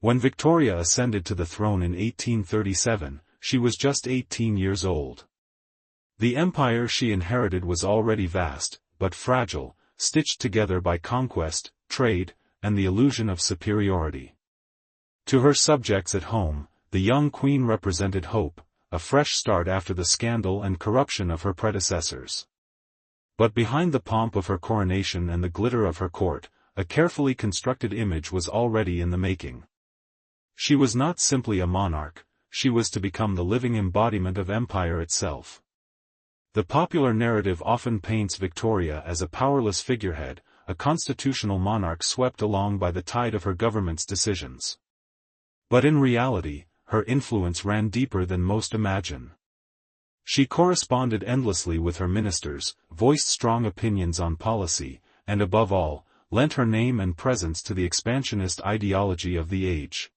When Victoria ascended to the throne in 1837, she was just 18 years old. The empire she inherited was already vast, but fragile, stitched together by conquest, trade, and the illusion of superiority. To her subjects at home, the young queen represented hope, a fresh start after the scandal and corruption of her predecessors. But behind the pomp of her coronation and the glitter of her court, a carefully constructed image was already in the making. She was not simply a monarch, she was to become the living embodiment of empire itself. The popular narrative often paints Victoria as a powerless figurehead, a constitutional monarch swept along by the tide of her government's decisions. But in reality, her influence ran deeper than most imagine. She corresponded endlessly with her ministers, voiced strong opinions on policy, and above all, lent her name and presence to the expansionist ideology of the age.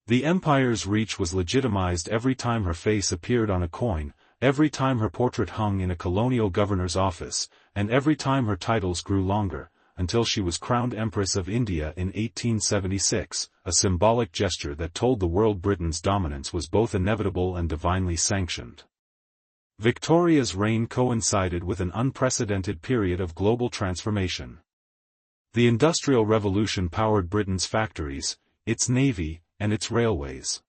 The empire's reach was legitimized every time her face appeared on a coin, every time her portrait hung in a colonial governor's office, and every time her titles grew longer, until she was crowned Empress of India in 1876, a symbolic gesture that told the world Britain's dominance was both inevitable and divinely sanctioned. Victoria's reign coincided with an unprecedented period of global transformation. The Industrial Revolution powered Britain's factories, its navy, and its railways.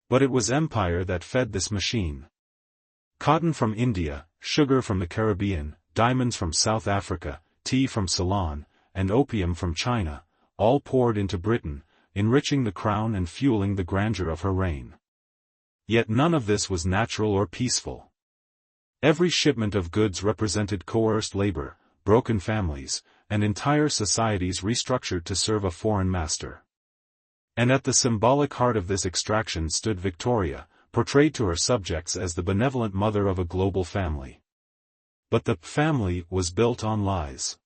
But it was empire that fed this machine. Cotton from India, sugar from the Caribbean, diamonds from South Africa, tea from Ceylon, and opium from China, all poured into Britain, enriching the crown and fueling the grandeur of her reign. Yet none of this was natural or peaceful. Every shipment of goods represented coerced labor, broken families, and entire societies restructured to serve a foreign master. And at the symbolic heart of this extraction stood Victoria, portrayed to her subjects as the benevolent mother of a global family. But the family was built on lies.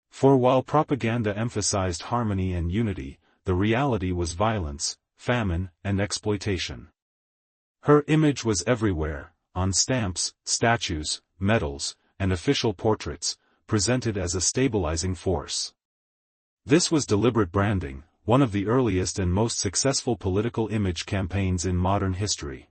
For while propaganda emphasized harmony and unity, the reality was violence, famine, and exploitation. Her image was everywhere, on stamps, statues, medals, and official portraits, presented as a stabilizing force. This was deliberate branding, one of the earliest and most successful political image campaigns in modern history.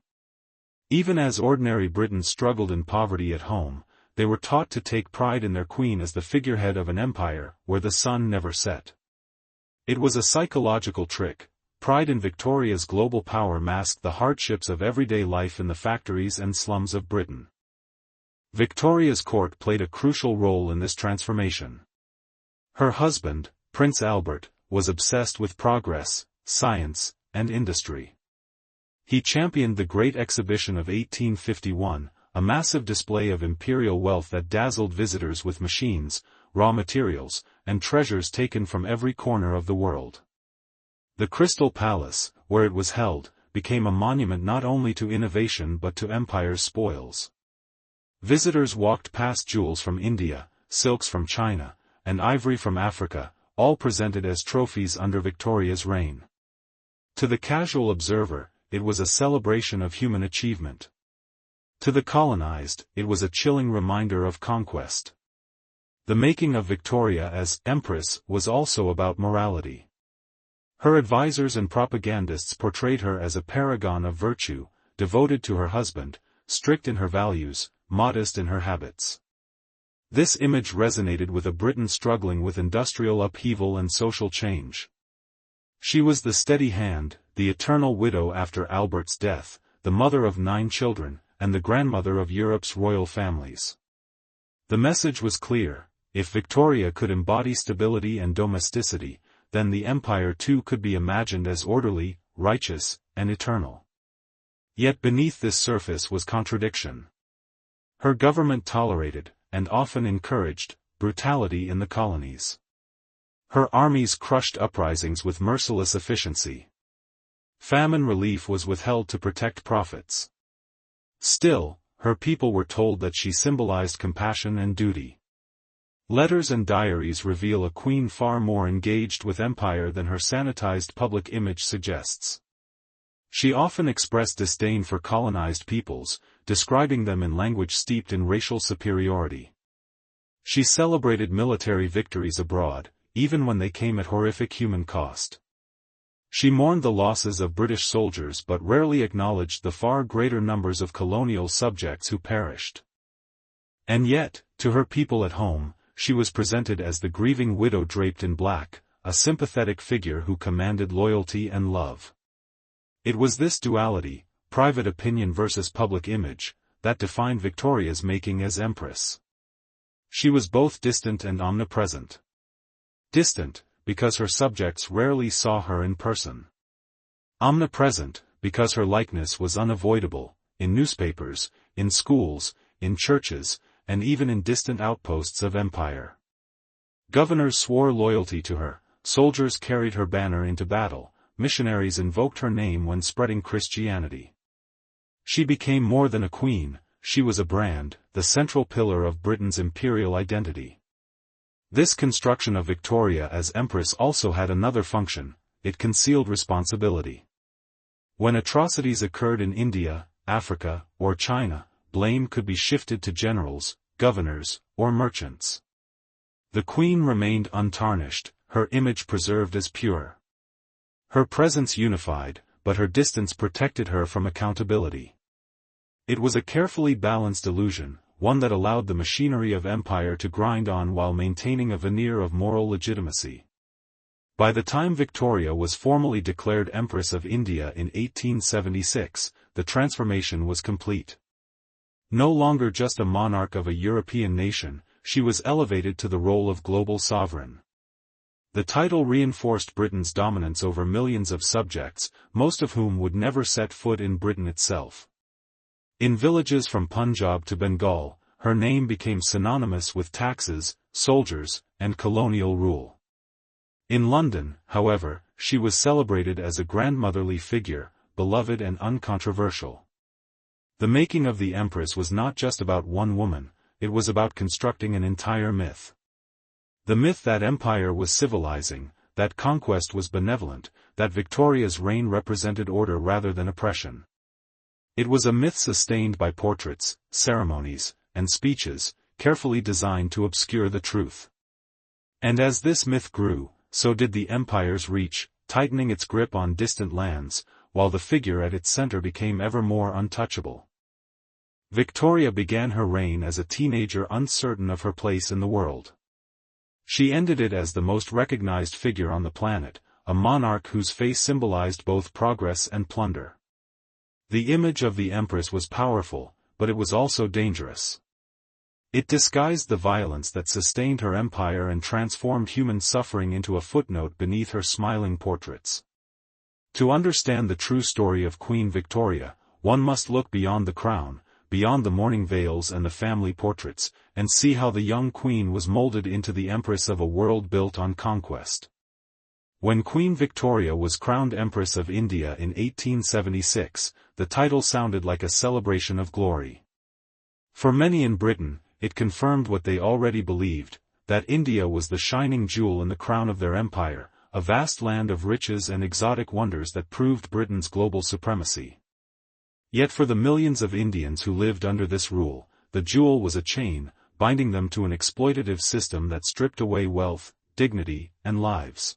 Even as ordinary Britons struggled in poverty at home, they were taught to take pride in their queen as the figurehead of an empire where the sun never set. It was a psychological trick. Pride in Victoria's global power masked the hardships of everyday life in the factories and slums of Britain. Victoria's court played a crucial role in this transformation. Her husband, Prince Albert, was obsessed with progress, science, and industry. He championed the Great Exhibition of 1851, a massive display of imperial wealth that dazzled visitors with machines, raw materials, and treasures taken from every corner of the world. The Crystal Palace, where it was held, became a monument not only to innovation but to empire's spoils. Visitors walked past jewels from India, silks from China, and ivory from Africa, all presented as trophies under Victoria's reign. To the casual observer, it was a celebration of human achievement. To the colonized, it was a chilling reminder of conquest. The making of Victoria as Empress was also about morality. Her advisors and propagandists portrayed her as a paragon of virtue, devoted to her husband, strict in her values, modest in her habits. This image resonated with a Britain struggling with industrial upheaval and social change. She was the steady hand, the eternal widow after Albert's death, the mother of 9 children, and the grandmother of Europe's royal families. The message was clear: if Victoria could embody stability and domesticity, then the empire too could be imagined as orderly, righteous, and eternal. Yet beneath this surface was contradiction. Her government tolerated, and often encouraged, brutality in the colonies. Her armies crushed uprisings with merciless efficiency. Famine relief was withheld to protect profits. Still, her people were told that she symbolized compassion and duty. Letters and diaries reveal a queen far more engaged with empire than her sanitized public image suggests. She often expressed disdain for colonized peoples, describing them in language steeped in racial superiority. She celebrated military victories abroad, even when they came at horrific human cost. She mourned the losses of British soldiers but rarely acknowledged the far greater numbers of colonial subjects who perished. And yet, to her people at home, she was presented as the grieving widow draped in black, a sympathetic figure who commanded loyalty and love. It was this duality, private opinion versus public image, that defined Victoria's making as empress. She was both distant and omnipresent. Distant, because her subjects rarely saw her in person. Omnipresent, because her likeness was unavoidable, in newspapers, in schools, in churches, and even in distant outposts of empire. Governors swore loyalty to her, soldiers carried her banner into battle, missionaries invoked her name when spreading Christianity. She became more than a queen, she was a brand, the central pillar of Britain's imperial identity. This construction of Victoria as empress also had another function: it concealed responsibility. When atrocities occurred in India, Africa, or China, blame could be shifted to generals, governors, or merchants. The queen remained untarnished, her image preserved as pure. Her presence unified, but her distance protected her from accountability. It was a carefully balanced illusion, one that allowed the machinery of empire to grind on while maintaining a veneer of moral legitimacy. By the time Victoria was formally declared Empress of India in 1876, the transformation was complete. No longer just a monarch of a European nation, she was elevated to the role of global sovereign. The title reinforced Britain's dominance over millions of subjects, most of whom would never set foot in Britain itself. In villages from Punjab to Bengal, her name became synonymous with taxes, soldiers, and colonial rule. In London, however, she was celebrated as a grandmotherly figure, beloved and uncontroversial. The making of the Empress was not just about one woman, it was about constructing an entire myth. The myth that empire was civilizing, that conquest was benevolent, that Victoria's reign represented order rather than oppression. It was a myth sustained by portraits, ceremonies, and speeches, carefully designed to obscure the truth. And as this myth grew, so did the empire's reach, tightening its grip on distant lands, while the figure at its center became ever more untouchable. Victoria began her reign as a teenager uncertain of her place in the world. She ended it as the most recognized figure on the planet, a monarch whose face symbolized both progress and plunder. The image of the Empress was powerful, but it was also dangerous. It disguised the violence that sustained her empire and transformed human suffering into a footnote beneath her smiling portraits. To understand the true story of Queen Victoria, one must look beyond the crown, beyond the mourning veils and the family portraits, and see how the young queen was molded into the empress of a world built on conquest. When Queen Victoria was crowned Empress of India in 1876, the title sounded like a celebration of glory. For many in Britain, it confirmed what they already believed, that India was the shining jewel in the crown of their empire, a vast land of riches and exotic wonders that proved Britain's global supremacy. Yet for the millions of Indians who lived under this rule, the jewel was a chain, binding them to an exploitative system that stripped away wealth, dignity, and lives.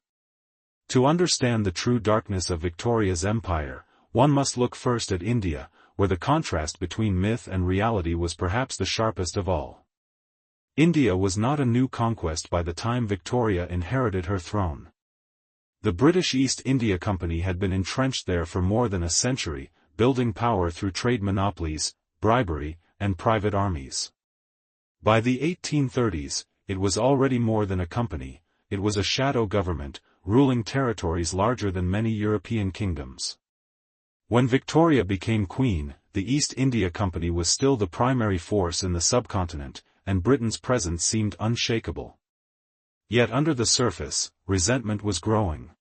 To understand the true darkness of Victoria's empire, one must look first at India, where the contrast between myth and reality was perhaps the sharpest of all. India was not a new conquest by the time Victoria inherited her throne. The British East India Company had been entrenched there for more than a century, building power through trade monopolies, bribery, and private armies. By the 1830s, it was already more than a company, it was a shadow government, ruling territories larger than many European kingdoms. When Victoria became queen, the East India Company was still the primary force in the subcontinent, and Britain's presence seemed unshakable. Yet under the surface, resentment was growing.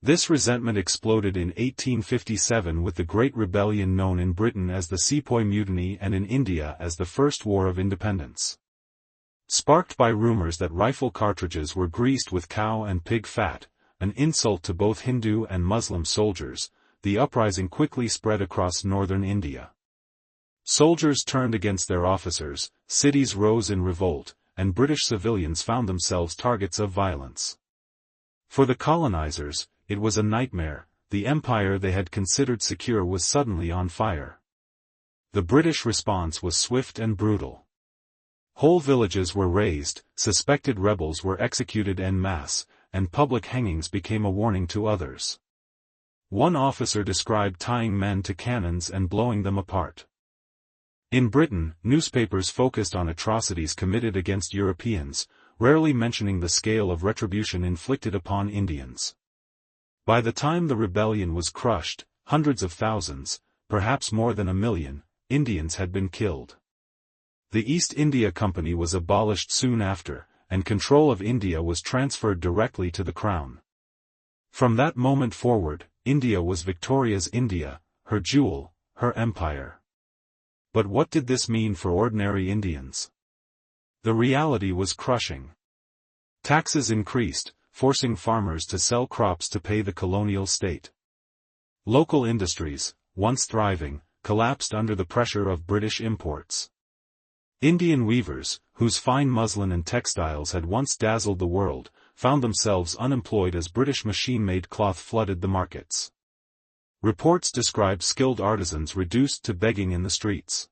This resentment exploded in 1857 with the Great Rebellion known in Britain as the Sepoy Mutiny and in India as the First War of Independence. Sparked by rumors that rifle cartridges were greased with cow and pig fat, an insult to both Hindu and Muslim soldiers, the uprising quickly spread across northern India. Soldiers turned against their officers, cities rose in revolt, and British civilians found themselves targets of violence. For the colonizers, it was a nightmare. The empire they had considered secure was suddenly on fire. The British response was swift and brutal. Whole villages were razed, suspected rebels were executed en masse, and public hangings became a warning to others. One officer described tying men to cannons and blowing them apart. In Britain, newspapers focused on atrocities committed against Europeans, rarely mentioning the scale of retribution inflicted upon Indians. By the time the rebellion was crushed, hundreds of thousands, perhaps more than 1 million, Indians had been killed. The East India Company was abolished soon after, and control of India was transferred directly to the Crown. From that moment forward, India was Victoria's India, her jewel, her empire. But what did this mean for ordinary Indians? The reality was crushing. Taxes increased, forcing farmers to sell crops to pay the colonial state. Local industries, once thriving, collapsed under the pressure of British imports. Indian weavers, whose fine muslin and textiles had once dazzled the world, found themselves unemployed as British machine-made cloth flooded the markets. Reports describe skilled artisans reduced to begging in the streets.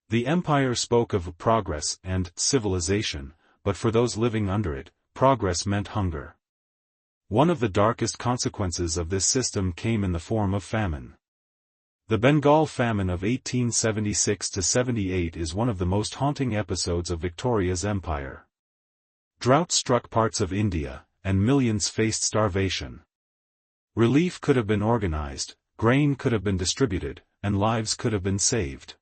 The empire spoke of progress and civilization, but for those living under it, progress meant hunger. One of the darkest consequences of this system came in the form of famine. The Bengal famine of 1876–78 is one of the most haunting episodes of Victoria's empire. Drought struck parts of India, and millions faced starvation. Relief could have been organized, grain could have been distributed, and lives could have been saved.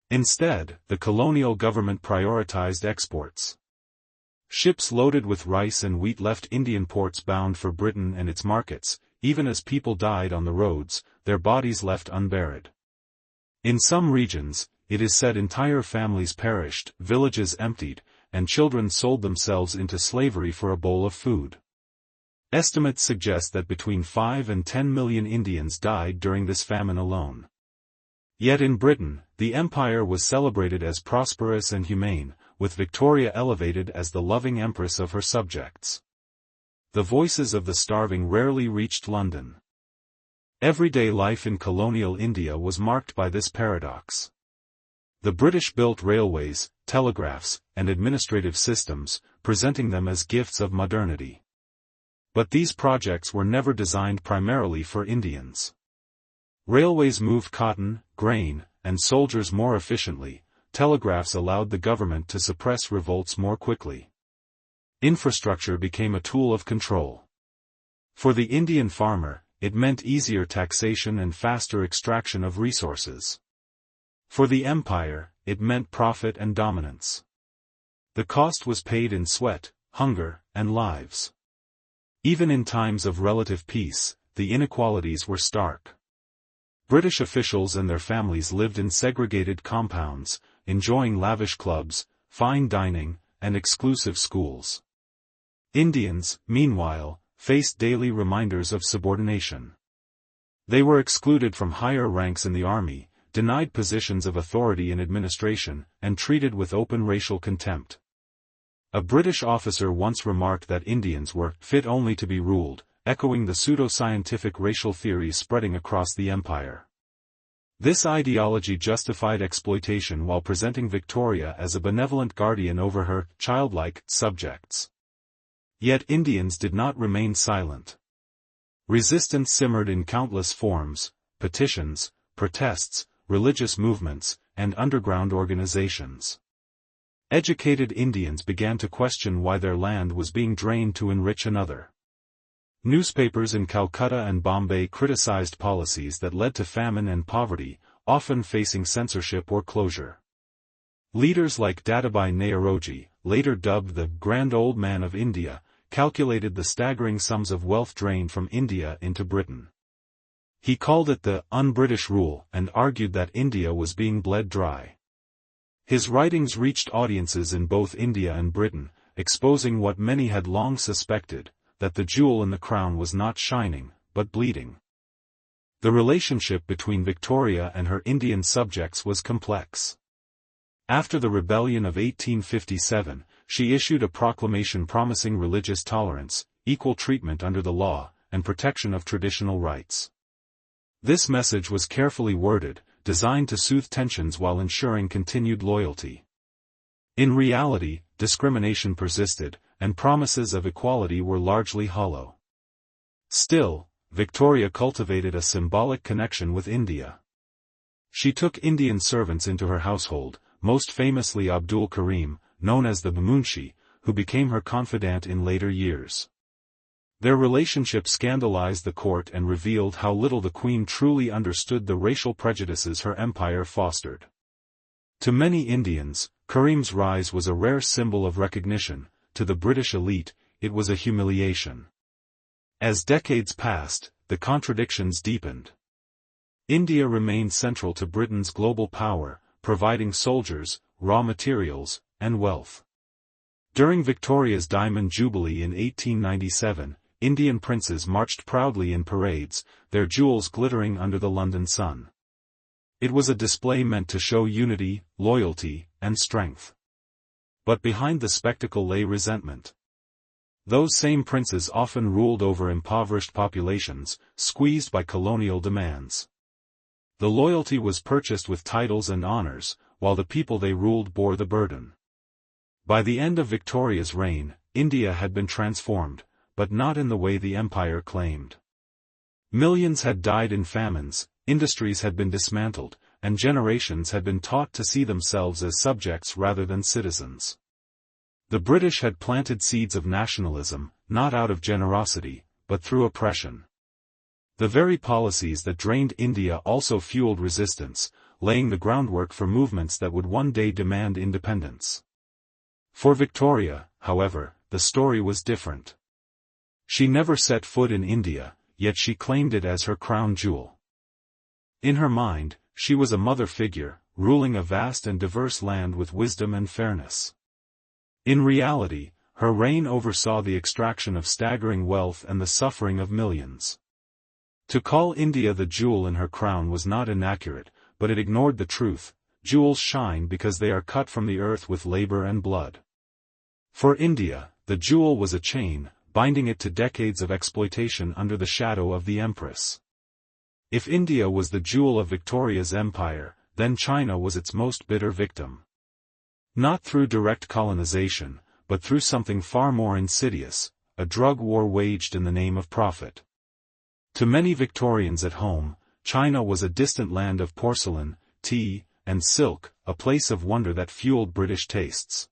Instead, the colonial government prioritized exports. Ships loaded with rice and wheat left Indian ports bound for Britain and its markets. Even as people died on the roads, their bodies left unburied. In some regions, it is said entire families perished, villages emptied, and children sold themselves into slavery for a bowl of food. Estimates suggest that between 5 and 10 million Indians died during this famine alone. Yet in Britain, the empire was celebrated as prosperous and humane, with Victoria elevated as the loving empress of her subjects. The voices of the starving rarely reached London. Everyday life in colonial India was marked by this paradox. The British built railways, telegraphs, and administrative systems, presenting them as gifts of modernity. But these projects were never designed primarily for Indians. Railways moved cotton, grain, and soldiers more efficiently. Telegraphs allowed the government to suppress revolts more quickly. Infrastructure became a tool of control. For the Indian farmer, it meant easier taxation and faster extraction of resources. For the empire, it meant profit and dominance. The cost was paid in sweat, hunger, and lives. Even in times of relative peace, the inequalities were stark. British officials and their families lived in segregated compounds, enjoying lavish clubs, fine dining, and exclusive schools. Indians, meanwhile, faced daily reminders of subordination. They were excluded from higher ranks in the army, denied positions of authority in administration, and treated with open racial contempt. A British officer once remarked that Indians were fit only to be ruled, echoing the pseudo-scientific racial theories spreading across the empire. This ideology justified exploitation while presenting Victoria as a benevolent guardian over her childlike subjects. Yet Indians did not remain silent. Resistance simmered in countless forms: petitions, protests, religious movements, and underground organizations. Educated Indians began to question why their land was being drained to enrich another. Newspapers in Calcutta and Bombay criticized policies that led to famine and poverty, often facing censorship or closure. Leaders like Dadabhai Naoroji, later dubbed the Grand Old Man of India, calculated the staggering sums of wealth drained from India into Britain. He called it the un-British rule and argued that India was being bled dry. His writings reached audiences in both India and Britain, exposing what many had long suspected, that the jewel in the crown was not shining, but bleeding. The relationship between Victoria and her Indian subjects was complex. After the rebellion of 1857, she issued a proclamation promising religious tolerance, equal treatment under the law, and protection of traditional rights. This message was carefully worded, designed to soothe tensions while ensuring continued loyalty. In reality, discrimination persisted, and promises of equality were largely hollow. Still, Victoria cultivated a symbolic connection with India. She took Indian servants into her household, most famously Abdul Karim, known as the Munshi, who became her confidant in later years. Their relationship scandalized the court and revealed how little the queen truly understood the racial prejudices her empire fostered. To many Indians, Karim's rise was a rare symbol of recognition; to the British elite, it was a humiliation. As decades passed, the contradictions deepened. India remained central to Britain's global power, providing soldiers, raw materials, and wealth. During Victoria's Diamond Jubilee in 1897, Indian princes marched proudly in parades, their jewels glittering under the London sun. It was a display meant to show unity, loyalty, and strength. But behind the spectacle lay resentment. Those same princes often ruled over impoverished populations, squeezed by colonial demands. The loyalty was purchased with titles and honors, while the people they ruled bore the burden. By the end of Victoria's reign, India had been transformed, but not in the way the empire claimed. Millions had died in famines, industries had been dismantled, and generations had been taught to see themselves as subjects rather than citizens. The British had planted seeds of nationalism, not out of generosity, but through oppression. The very policies that drained India also fueled resistance, laying the groundwork for movements that would one day demand independence. For Victoria, however, the story was different. She never set foot in India, yet she claimed it as her crown jewel. In her mind, she was a mother figure, ruling a vast and diverse land with wisdom and fairness. In reality, her reign oversaw the extraction of staggering wealth and the suffering of millions. To call India the jewel in her crown was not inaccurate, but it ignored the truth: jewels shine because they are cut from the earth with labor and blood. For India, the jewel was a chain, binding it to decades of exploitation under the shadow of the empress. If India was the jewel of Victoria's empire, then China was its most bitter victim. Not through direct colonization, but through something far more insidious: a drug war waged in the name of profit. To many Victorians at home, China was a distant land of porcelain, tea, and silk, a place of wonder that fueled British tastes.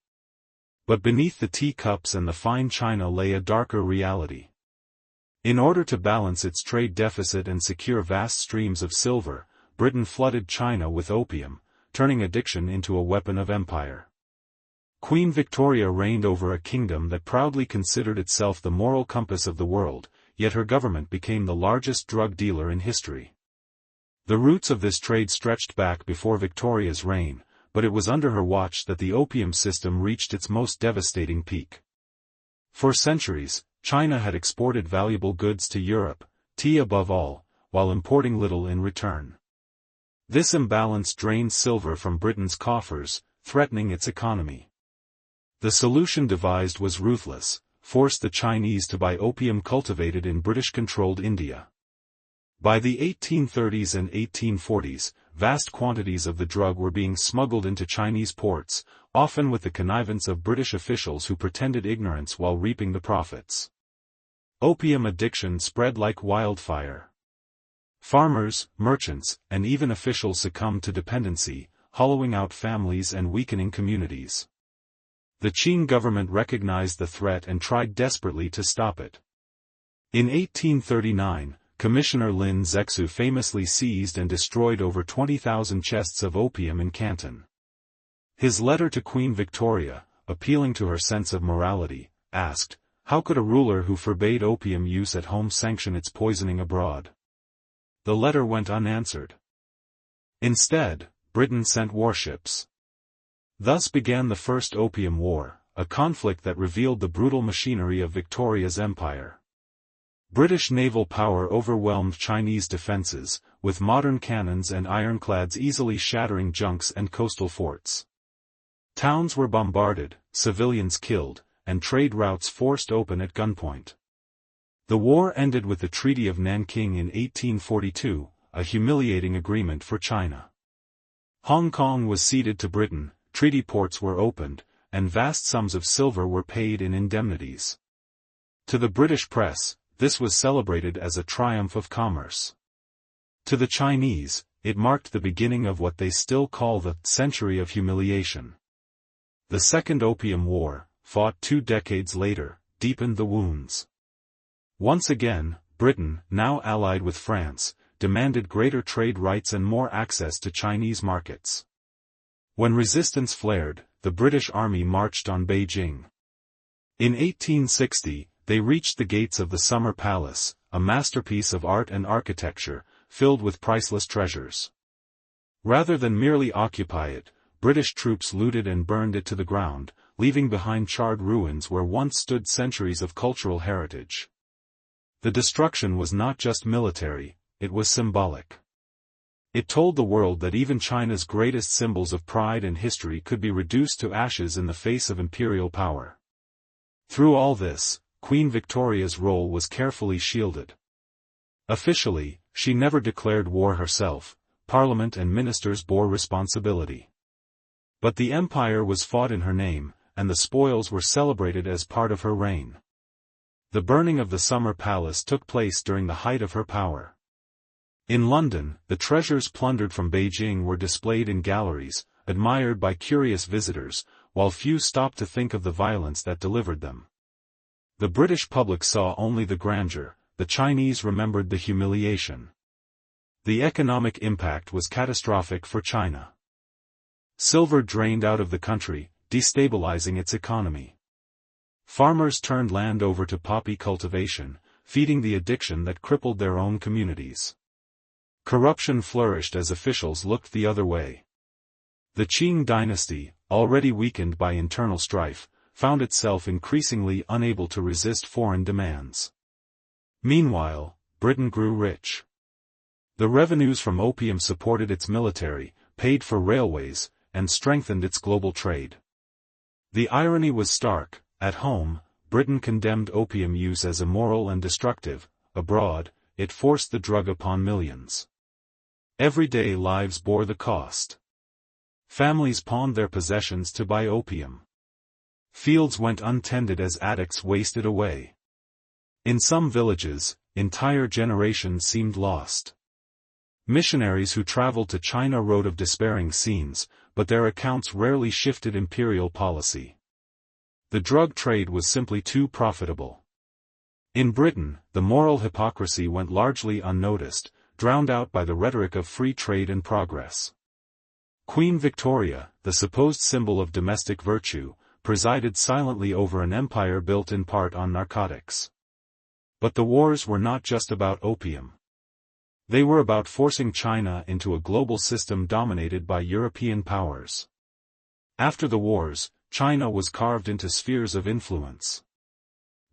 But beneath the teacups and the fine china lay a darker reality. In order to balance its trade deficit and secure vast streams of silver, Britain flooded China with opium, turning addiction into a weapon of empire. Queen Victoria reigned over a kingdom that proudly considered itself the moral compass of the world, yet her government became the largest drug dealer in history. The roots of this trade stretched back before Victoria's reign, but it was under her watch that the opium system reached its most devastating peak. For centuries, China had exported valuable goods to Europe, tea above all, while importing little in return. This imbalance drained silver from Britain's coffers, threatening its economy. The solution devised was ruthless: force the Chinese to buy opium cultivated in British-controlled India. By the 1830s and 1840s, vast quantities of the drug were being smuggled into Chinese ports, often with the connivance of British officials who pretended ignorance while reaping the profits. Opium addiction spread like wildfire. Farmers, merchants, and even officials succumbed to dependency, hollowing out families and weakening communities. The Qing government recognized the threat and tried desperately to stop it. In 1839, Commissioner Lin Zexu famously seized and destroyed over 20,000 chests of opium in Canton. His letter to Queen Victoria, appealing to her sense of morality, asked, how could a ruler who forbade opium use at home sanction its poisoning abroad? The letter went unanswered. Instead, Britain sent warships. Thus began the First Opium War, a conflict that revealed the brutal machinery of Victoria's empire. British naval power overwhelmed Chinese defenses, with modern cannons and ironclads easily shattering junks and coastal forts. Towns were bombarded, civilians killed, and trade routes forced open at gunpoint. The war ended with the Treaty of Nanking in 1842, a humiliating agreement for China. Hong Kong was ceded to Britain, treaty ports were opened, and vast sums of silver were paid in indemnities. To the British press, this was celebrated as a triumph of commerce. To the Chinese, it marked the beginning of what they still call the century of humiliation. The Second Opium War, fought 2 decades later, deepened the wounds. Once again, Britain, now allied with France, demanded greater trade rights and more access to Chinese markets. When resistance flared, the British Army marched on Beijing. In 1860, they reached the gates of the Summer Palace, a masterpiece of art and architecture, filled with priceless treasures. Rather than merely occupy it, British troops looted and burned it to the ground, leaving behind charred ruins where once stood centuries of cultural heritage. The destruction was not just military, it was symbolic. It told the world that even China's greatest symbols of pride and history could be reduced to ashes in the face of imperial power. Through all this, Queen Victoria's role was carefully shielded. Officially, she never declared war herself, Parliament and ministers bore responsibility. But the empire was fought in her name, and the spoils were celebrated as part of her reign. The burning of the Summer Palace took place during the height of her power. In London, the treasures plundered from Beijing were displayed in galleries, admired by curious visitors, while few stopped to think of the violence that delivered them. The British public saw only the grandeur, the Chinese remembered the humiliation. The economic impact was catastrophic for China. Silver drained out of the country, destabilizing its economy. Farmers turned land over to poppy cultivation, feeding the addiction that crippled their own communities. Corruption flourished as officials looked the other way. The Qing dynasty, already weakened by internal strife, found itself increasingly unable to resist foreign demands. Meanwhile, Britain grew rich. The revenues from opium supported its military, paid for railways, and strengthened its global trade. The irony was stark. At home, Britain condemned opium use as immoral and destructive; abroad, it forced the drug upon millions. Everyday lives bore the cost. Families pawned their possessions to buy opium. Fields went untended as addicts wasted away. In some villages, entire generations seemed lost. Missionaries who traveled to China wrote of despairing scenes, but their accounts rarely shifted imperial policy. The drug trade was simply too profitable. In Britain, the moral hypocrisy went largely unnoticed, drowned out by the rhetoric of free trade and progress. Queen Victoria, the supposed symbol of domestic virtue, presided silently over an empire built in part on narcotics. But the wars were not just about opium. They were about forcing China into a global system dominated by European powers. After the wars, China was carved into spheres of influence.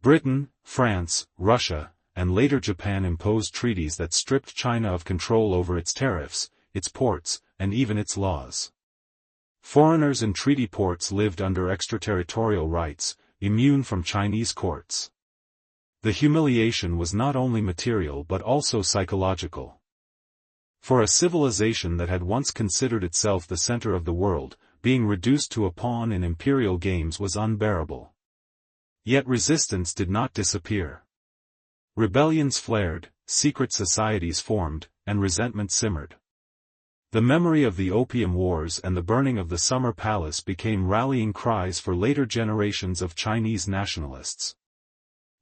Britain, France, Russia, and later Japan imposed treaties that stripped China of control over its tariffs, its ports, and even its laws. Foreigners in treaty ports lived under extraterritorial rights, immune from Chinese courts. The humiliation was not only material but also psychological. For a civilization that had once considered itself the center of the world, being reduced to a pawn in imperial games was unbearable. Yet resistance did not disappear. Rebellions flared, secret societies formed, and resentment simmered. The memory of the Opium Wars and the burning of the Summer Palace became rallying cries for later generations of Chinese nationalists.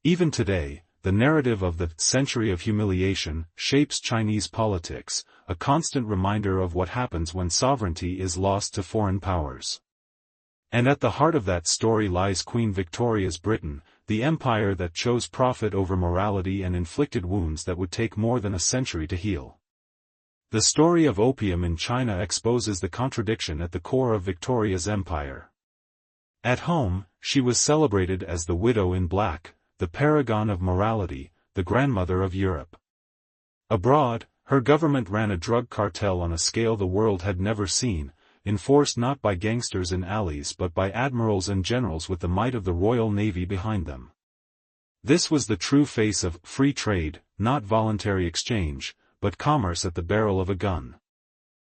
Even today, the narrative of the century of humiliation shapes Chinese politics, a constant reminder of what happens when sovereignty is lost to foreign powers. And at the heart of that story lies Queen Victoria's Britain, the empire that chose profit over morality and inflicted wounds that would take more than a century to heal. The story of opium in China exposes the contradiction at the core of Victoria's empire. At home, she was celebrated as the widow in black, the paragon of morality, the grandmother of Europe. Abroad, her government ran a drug cartel on a scale the world had never seen, enforced not by gangsters in alleys but by admirals and generals with the might of the Royal Navy behind them. This was the true face of free trade, not voluntary exchange, but commerce at the barrel of a gun.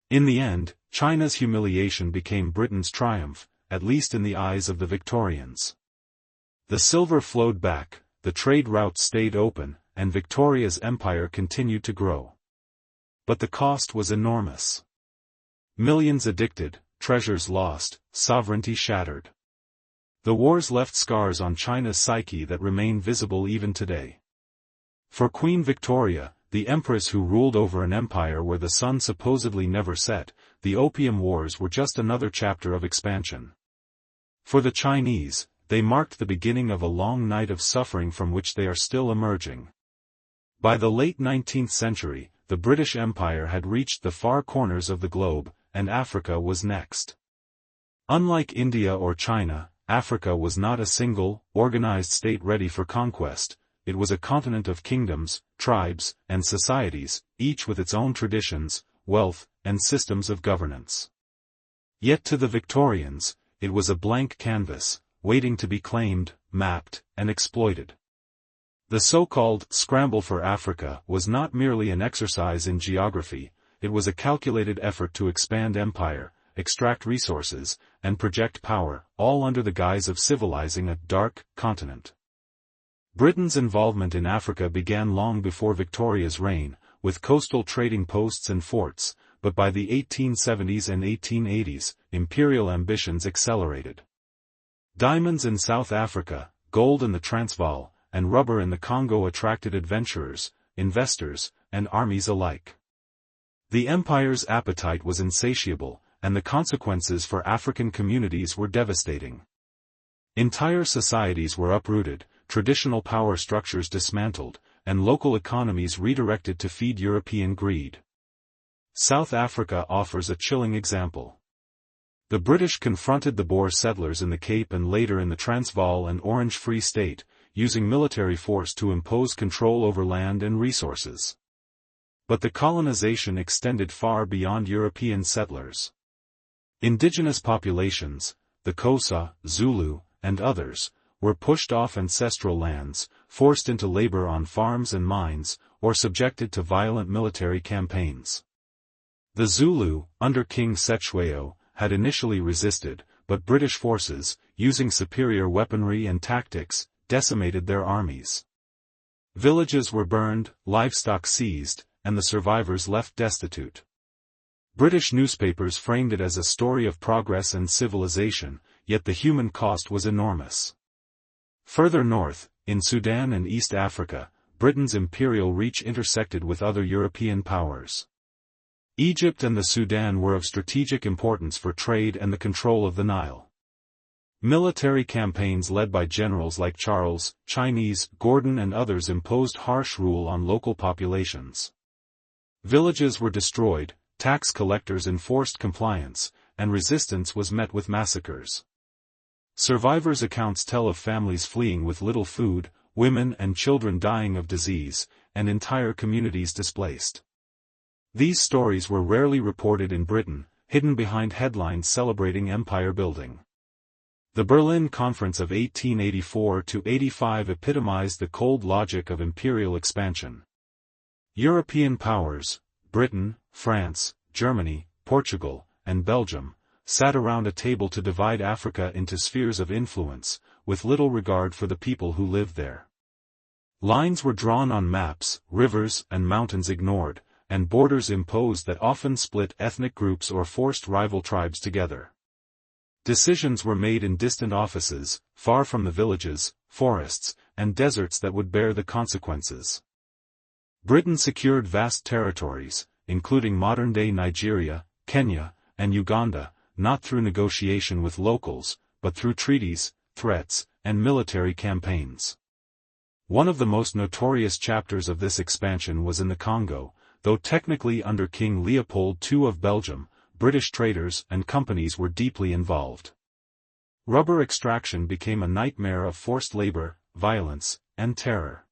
In the end, China's humiliation became Britain's triumph, at least in the eyes of the Victorians. The silver flowed back, the trade routes stayed open, and Victoria's empire continued to grow. But the cost was enormous. Millions addicted, treasures lost, sovereignty shattered. The wars left scars on China's psyche that remain visible even today. For Queen Victoria, the empress who ruled over an empire where the sun supposedly never set, the Opium Wars were just another chapter of expansion. For the Chinese, they marked the beginning of a long night of suffering from which they are still emerging. By the late 19th century, the British Empire had reached the far corners of the globe, and Africa was next. Unlike India or China, Africa was not a single, organized state ready for conquest. It was a continent of kingdoms, tribes, and societies, each with its own traditions, wealth, and systems of governance. Yet to the Victorians, it was a blank canvas, waiting to be claimed, mapped, and exploited. The so-called scramble for Africa was not merely an exercise in geography, it was a calculated effort to expand empire, extract resources, and project power, all under the guise of civilizing a dark continent. Britain's involvement in Africa began long before Victoria's reign, with coastal trading posts and forts, but by the 1870s and 1880s, imperial ambitions accelerated. Diamonds in South Africa, gold in the Transvaal, and rubber in the Congo attracted adventurers, investors, and armies alike. The empire's appetite was insatiable, and the consequences for African communities were devastating. Entire societies were uprooted, traditional power structures dismantled, and local economies redirected to feed European greed. South Africa offers a chilling example. The British confronted the Boer settlers in the Cape and later in the Transvaal and Orange Free State, using military force to impose control over land and resources. But the colonization extended far beyond European settlers. Indigenous populations, the Xhosa, Zulu, and others, were pushed off ancestral lands, forced into labor on farms and mines, or subjected to violent military campaigns. The Zulu, under King Cetshwayo, had initially resisted, but British forces, using superior weaponry and tactics, decimated their armies. Villages were burned, livestock seized, and the survivors left destitute. British newspapers framed it as a story of progress and civilization, yet the human cost was enormous. Further north, in Sudan and East Africa, Britain's imperial reach intersected with other European powers. Egypt and the Sudan were of strategic importance for trade and the control of the Nile. Military campaigns led by generals like Charles, Chinese, Gordon and others imposed harsh rule on local populations. Villages were destroyed, tax collectors enforced compliance, and resistance was met with massacres. Survivors' accounts tell of families fleeing with little food, women and children dying of disease, and entire communities displaced. These stories were rarely reported in Britain, hidden behind headlines celebrating empire building. The Berlin Conference of 1884–85 epitomized the cold logic of imperial expansion. European powers, Britain, France, Germany, Portugal, and Belgium, sat around a table to divide Africa into spheres of influence, with little regard for the people who lived there. Lines were drawn on maps, rivers and mountains ignored, and borders imposed that often split ethnic groups or forced rival tribes together. Decisions were made in distant offices, far from the villages, forests, and deserts that would bear the consequences. Britain secured vast territories, including modern-day Nigeria, Kenya, and Uganda, not through negotiation with locals, but through treaties, threats, and military campaigns. One of the most notorious chapters of this expansion was in the Congo, though technically under King Leopold II of Belgium, British traders and companies were deeply involved. Rubber extraction became a nightmare of forced labor, violence, and terror.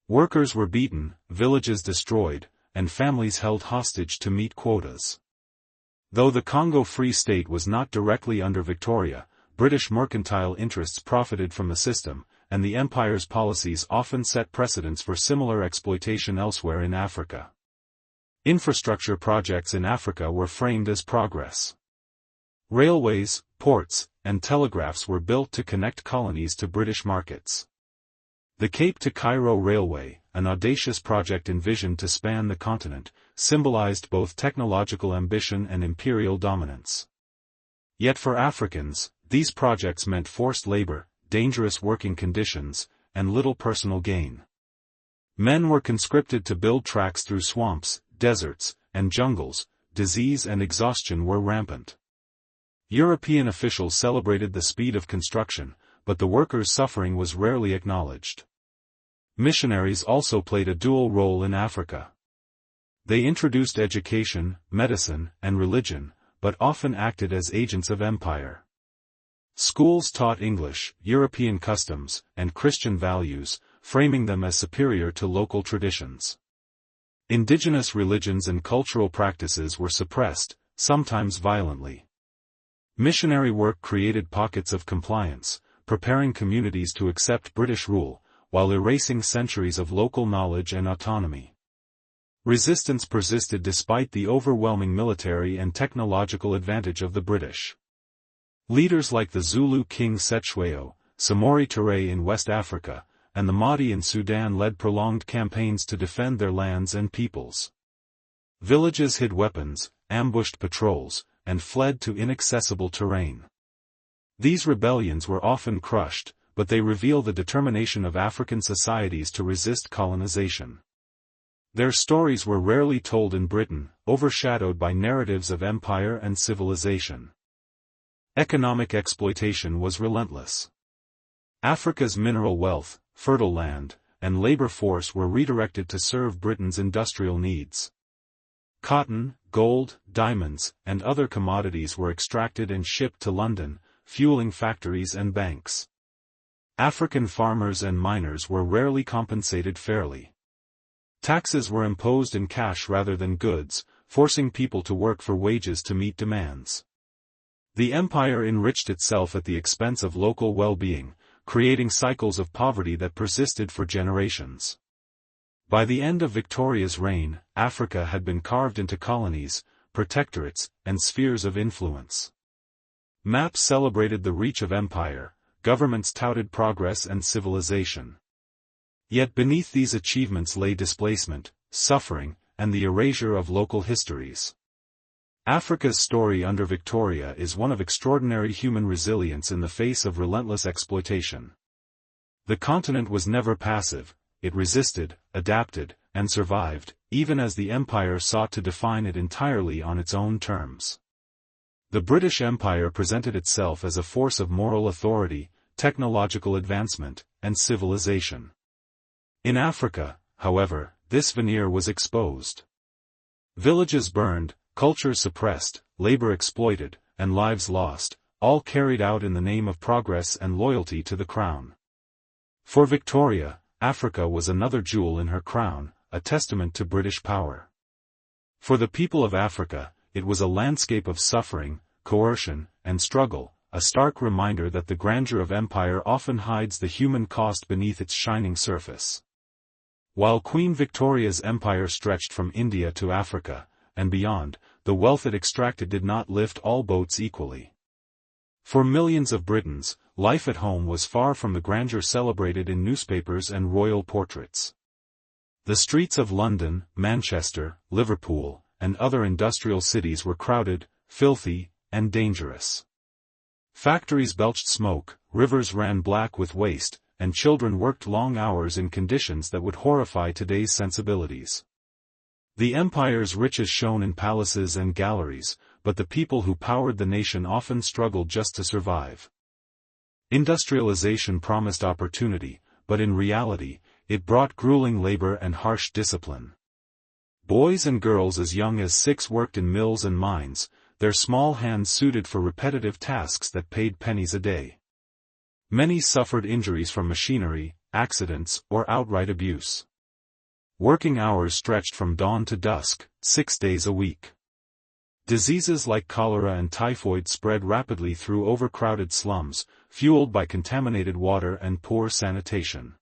Workers were beaten, villages destroyed, and families held hostage to meet quotas. Though the Congo Free State was not directly under Victoria, British mercantile interests profited from the system, and the empire's policies often set precedents for similar exploitation elsewhere in Africa. Infrastructure projects in Africa were framed as progress. Railways, ports, and telegraphs were built to connect colonies to British markets. The Cape to Cairo Railway, an audacious project envisioned to span the continent, symbolized both technological ambition and imperial dominance. Yet for Africans, these projects meant forced labor, dangerous working conditions, and little personal gain. Men were conscripted to build tracks through swamps, deserts, and jungles. Disease and exhaustion were rampant. European officials celebrated the speed of construction, but the workers' suffering was rarely acknowledged. Missionaries also played a dual role in Africa. They introduced education, medicine, and religion, but often acted as agents of empire. Schools taught English, European customs, and Christian values, framing them as superior to local traditions. Indigenous religions and cultural practices were suppressed, sometimes violently. Missionary work created pockets of compliance, preparing communities to accept British rule, while erasing centuries of local knowledge and autonomy. Resistance persisted despite the overwhelming military and technological advantage of the British. Leaders like the Zulu king Cetshwayo, Samori Touré in West Africa, and the Mahdi in Sudan led prolonged campaigns to defend their lands and peoples. Villages hid weapons, ambushed patrols, and fled to inaccessible terrain. These rebellions were often crushed, but they reveal the determination of African societies to resist colonization. Their stories were rarely told in Britain, overshadowed by narratives of empire and civilization. Economic exploitation was relentless. Africa's mineral wealth, fertile land, and labor force were redirected to serve Britain's industrial needs. Cotton, gold, diamonds, and other commodities were extracted and shipped to London, fueling factories and banks. African farmers and miners were rarely compensated fairly. Taxes were imposed in cash rather than goods, forcing people to work for wages to meet demands. The empire enriched itself at the expense of local well-being, creating cycles of poverty that persisted for generations. By the end of Victoria's reign, Africa had been carved into colonies, protectorates, and spheres of influence. Maps celebrated the reach of empire, governments touted progress and civilization. Yet beneath these achievements lay displacement, suffering, and the erasure of local histories. Africa's story under Victoria is one of extraordinary human resilience in the face of relentless exploitation. The continent was never passive. It resisted, adapted, and survived, even as the empire sought to define it entirely on its own terms. The British Empire presented itself as a force of moral authority, technological advancement, and civilization. In Africa, however, this veneer was exposed. Villages burned, culture suppressed, labor exploited, and lives lost, all carried out in the name of progress and loyalty to the crown. For Victoria, Africa was another jewel in her crown, a testament to British power. For the people of Africa, it was a landscape of suffering, coercion, and struggle, a stark reminder that the grandeur of empire often hides the human cost beneath its shining surface. While Queen Victoria's empire stretched from India to Africa, and beyond, the wealth it extracted did not lift all boats equally. For millions of Britons, life at home was far from the grandeur celebrated in newspapers and royal portraits. The streets of London, Manchester, Liverpool, and other industrial cities were crowded, filthy, and dangerous. Factories belched smoke, rivers ran black with waste, and children worked long hours in conditions that would horrify today's sensibilities. The empire's riches shone in palaces and galleries, but the people who powered the nation often struggled just to survive. Industrialization promised opportunity, but in reality, it brought grueling labor and harsh discipline. Boys and girls as young as 6 worked in mills and mines, their small hands suited for repetitive tasks that paid pennies a day. Many suffered injuries from machinery, accidents, or outright abuse. Working hours stretched from dawn to dusk, 6 days a week. Diseases like cholera and typhoid spread rapidly through overcrowded slums, fueled by contaminated water and poor sanitation.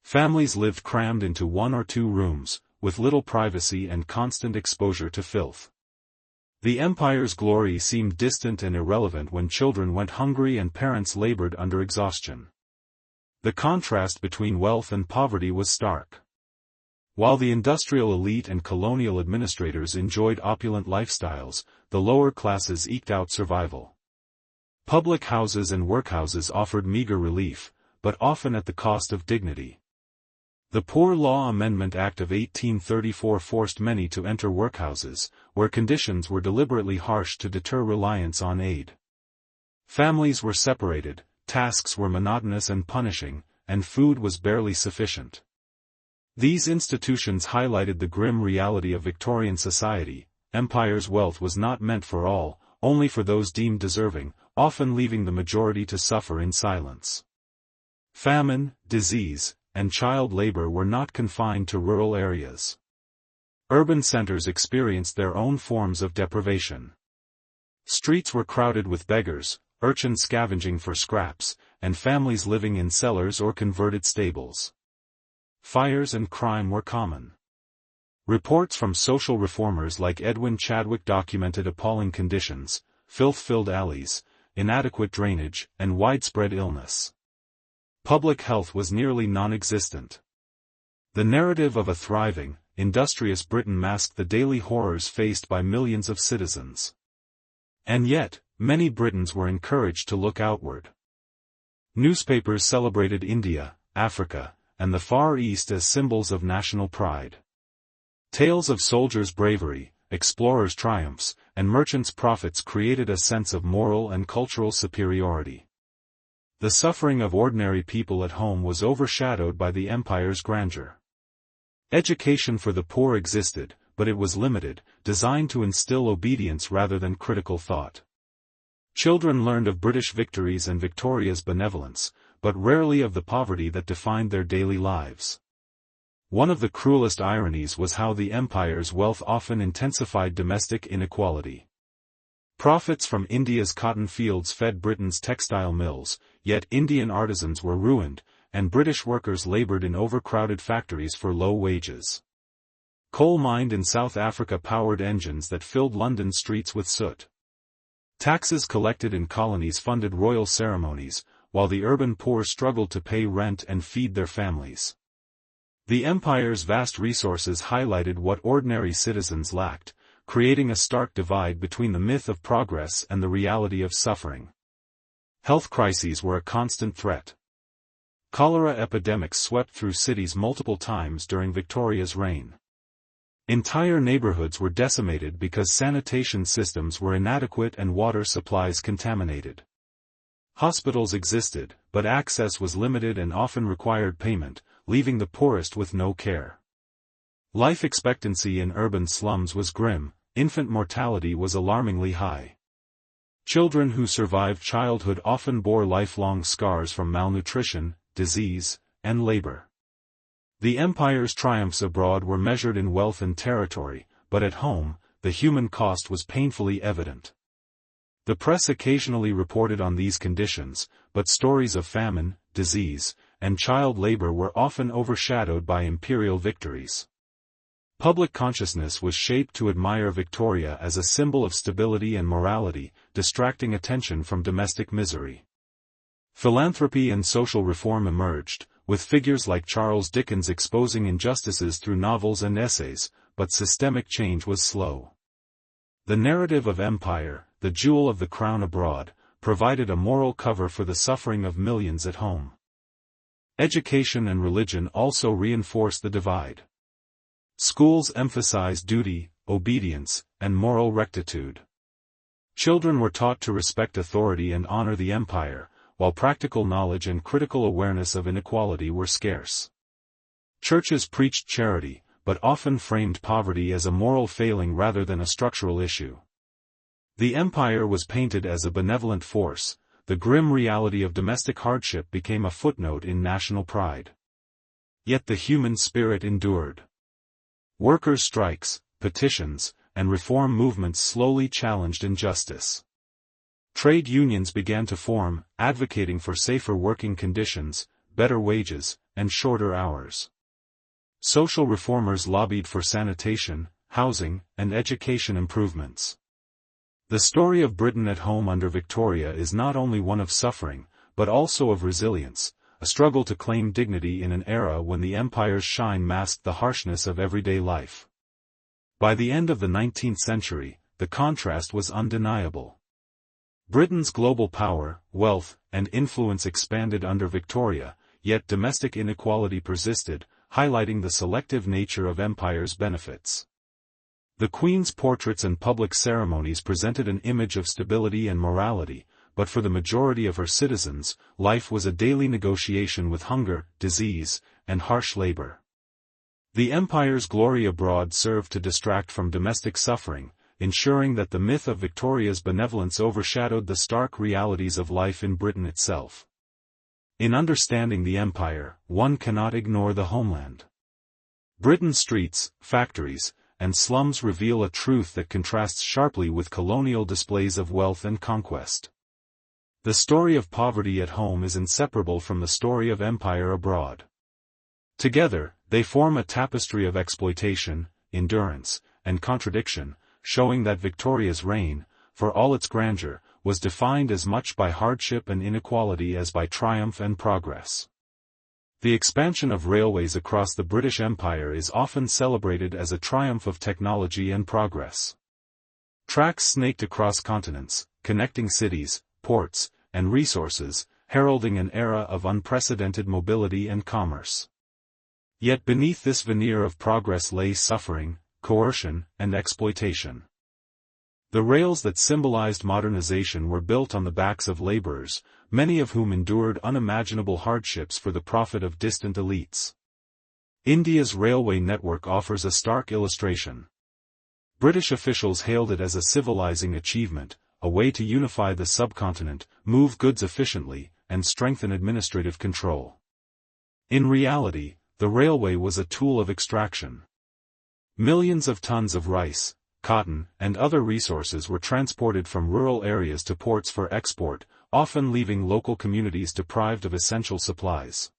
Families lived crammed into 1 or 2 rooms, with little privacy and constant exposure to filth. The empire's glory seemed distant and irrelevant when children went hungry and parents labored under exhaustion. The contrast between wealth and poverty was stark. While the industrial elite and colonial administrators enjoyed opulent lifestyles, the lower classes eked out survival. Public houses and workhouses offered meager relief, but often at the cost of dignity. The Poor Law Amendment Act of 1834 forced many to enter workhouses, where conditions were deliberately harsh to deter reliance on aid. Families were separated, tasks were monotonous and punishing, and food was barely sufficient. These institutions highlighted the grim reality of Victorian society. Empire's wealth was not meant for all, only for those deemed deserving, often leaving the majority to suffer in silence. Famine, disease, and child labor were not confined to rural areas. Urban centers experienced their own forms of deprivation. Streets were crowded with beggars, urchins scavenging for scraps, and families living in cellars or converted stables. Fires and crime were common. Reports from social reformers like Edwin Chadwick documented appalling conditions, filth-filled alleys, inadequate drainage, and widespread illness. Public health was nearly non-existent. The narrative of a thriving, industrious Britain masked the daily horrors faced by millions of citizens. And yet, many Britons were encouraged to look outward. Newspapers celebrated India, Africa, and the Far East as symbols of national pride. Tales of soldiers' bravery, explorers' triumphs, and merchants' profits created a sense of moral and cultural superiority. The suffering of ordinary people at home was overshadowed by the empire's grandeur. Education for the poor existed, but it was limited, designed to instill obedience rather than critical thought. Children learned of British victories and Victoria's benevolence, but rarely of the poverty that defined their daily lives. One of the cruelest ironies was how the empire's wealth often intensified domestic inequality. Profits from India's cotton fields fed Britain's textile mills, yet Indian artisans were ruined, and British workers labored in overcrowded factories for low wages. Coal mined in South Africa powered engines that filled London streets with soot. Taxes collected in colonies funded royal ceremonies, while the urban poor struggled to pay rent and feed their families. The empire's vast resources highlighted what ordinary citizens lacked, creating a stark divide between the myth of progress and the reality of suffering. Health crises were a constant threat. Cholera epidemics swept through cities multiple times during Victoria's reign. Entire neighborhoods were decimated because sanitation systems were inadequate and water supplies contaminated. Hospitals existed, but access was limited and often required payment, leaving the poorest with no care. Life expectancy in urban slums was grim, infant mortality was alarmingly high. Children who survived childhood often bore lifelong scars from malnutrition, disease, and labor. The empire's triumphs abroad were measured in wealth and territory, but at home, the human cost was painfully evident. The press occasionally reported on these conditions, but stories of famine, disease, and child labor were often overshadowed by imperial victories. Public consciousness was shaped to admire Victoria as a symbol of stability and morality, distracting attention from domestic misery. Philanthropy and social reform emerged, with figures like Charles Dickens exposing injustices through novels and essays, but systemic change was slow. The narrative of empire, the jewel of the crown abroad, provided a moral cover for the suffering of millions at home. Education and religion also reinforced the divide. Schools emphasized duty, obedience, and moral rectitude. Children were taught to respect authority and honor the empire, while practical knowledge and critical awareness of inequality were scarce. Churches preached charity, but often framed poverty as a moral failing rather than a structural issue. The empire was painted as a benevolent force. The grim reality of domestic hardship became a footnote in national pride. Yet the human spirit endured. Workers' strikes, petitions, and reform movements slowly challenged injustice. Trade unions began to form, advocating for safer working conditions, better wages, and shorter hours. Social reformers lobbied for sanitation, housing, and education improvements. The story of Britain at home under Victoria is not only one of suffering, but also of resilience, a struggle to claim dignity in an era when the empire's shine masked the harshness of everyday life. By the end of the 19th century, the contrast was undeniable. Britain's global power, wealth, and influence expanded under Victoria, yet domestic inequality persisted, highlighting the selective nature of empire's benefits. The Queen's portraits and public ceremonies presented an image of stability and morality, but for the majority of her citizens, life was a daily negotiation with hunger, disease, and harsh labor. The empire's glory abroad served to distract from domestic suffering, ensuring that the myth of Victoria's benevolence overshadowed the stark realities of life in Britain itself. In understanding the empire, one cannot ignore the homeland. Britain's streets, factories, and slums reveal a truth that contrasts sharply with colonial displays of wealth and conquest. The story of poverty at home is inseparable from the story of empire abroad. Together, they form a tapestry of exploitation, endurance, and contradiction, showing that Victoria's reign, for all its grandeur, was defined as much by hardship and inequality as by triumph and progress. The expansion of railways across the British Empire is often celebrated as a triumph of technology and progress. Tracks snaked across continents, connecting cities, ports, and resources, heralding an era of unprecedented mobility and commerce. Yet beneath this veneer of progress lay suffering, coercion, and exploitation. The rails that symbolized modernization were built on the backs of laborers, many of whom endured unimaginable hardships for the profit of distant elites. India's railway network offers a stark illustration. British officials hailed it as a civilizing achievement, a way to unify the subcontinent, move goods efficiently, and strengthen administrative control. In reality, the railway was a tool of extraction. Millions of tons of rice, cotton, and other resources were transported from rural areas to ports for export, often leaving local communities deprived of essential supplies.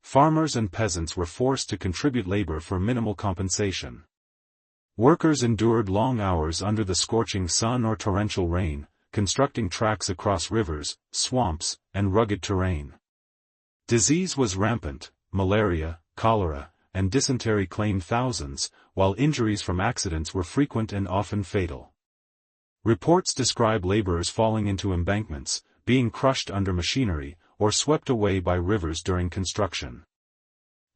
Farmers and peasants were forced to contribute labor for minimal compensation. Workers endured long hours under the scorching sun or torrential rain, constructing tracks across rivers, swamps, and rugged terrain. Disease was rampant. Malaria, cholera, and dysentery claimed thousands, while injuries from accidents were frequent and often fatal. Reports describe laborers falling into embankments, being crushed under machinery, or swept away by rivers during construction.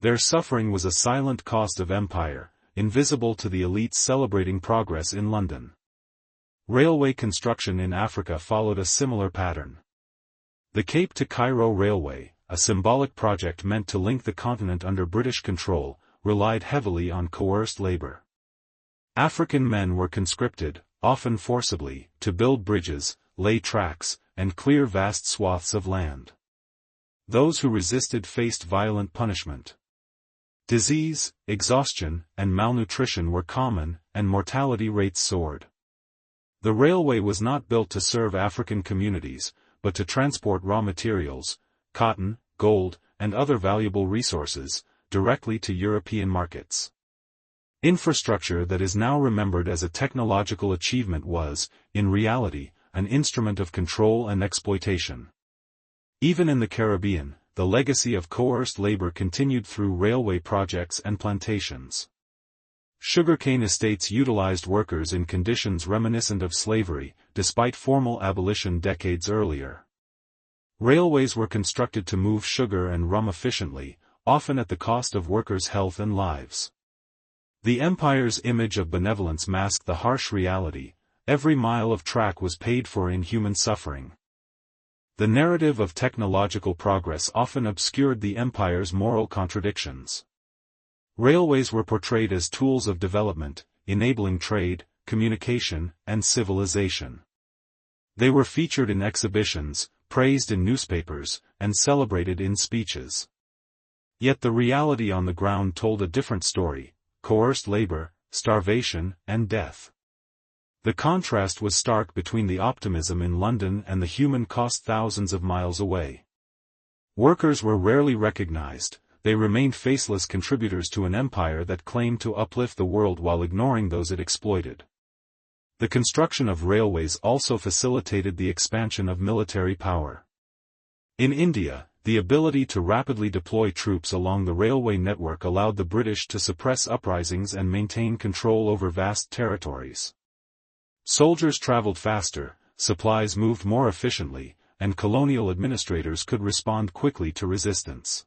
Their suffering was a silent cost of empire, invisible to the elites celebrating progress in London. Railway construction in Africa followed a similar pattern. The Cape to Cairo Railway, a symbolic project meant to link the continent under British control, relied heavily on coerced labor. African men were conscripted, often forcibly, to build bridges, lay tracks, and clear vast swaths of land. Those who resisted faced violent punishment. Disease, exhaustion, and malnutrition were common, and mortality rates soared. The railway was not built to serve African communities, but to transport raw materials, cotton, gold, and other valuable resources, directly to European markets. Infrastructure that is now remembered as a technological achievement was, in reality, an instrument of control and exploitation. Even in the Caribbean, the legacy of coerced labor continued through railway projects and plantations. Sugarcane estates utilized workers in conditions reminiscent of slavery, despite formal abolition decades earlier. Railways were constructed to move sugar and rum efficiently, often at the cost of workers' health and lives. The empire's image of benevolence masked the harsh reality: every mile of track was paid for in human suffering. The narrative of technological progress often obscured the empire's moral contradictions. Railways were portrayed as tools of development, enabling trade, communication, and civilization. They were featured in exhibitions, praised in newspapers, and celebrated in speeches. Yet the reality on the ground told a different story: coerced labor, starvation, and death. The contrast was stark between the optimism in London and the human cost thousands of miles away. Workers were rarely recognized, they remained faceless contributors to an empire that claimed to uplift the world while ignoring those it exploited. The construction of railways also facilitated the expansion of military power. In India, the ability to rapidly deploy troops along the railway network allowed the British to suppress uprisings and maintain control over vast territories. Soldiers traveled faster, supplies moved more efficiently, and colonial administrators could respond quickly to resistance.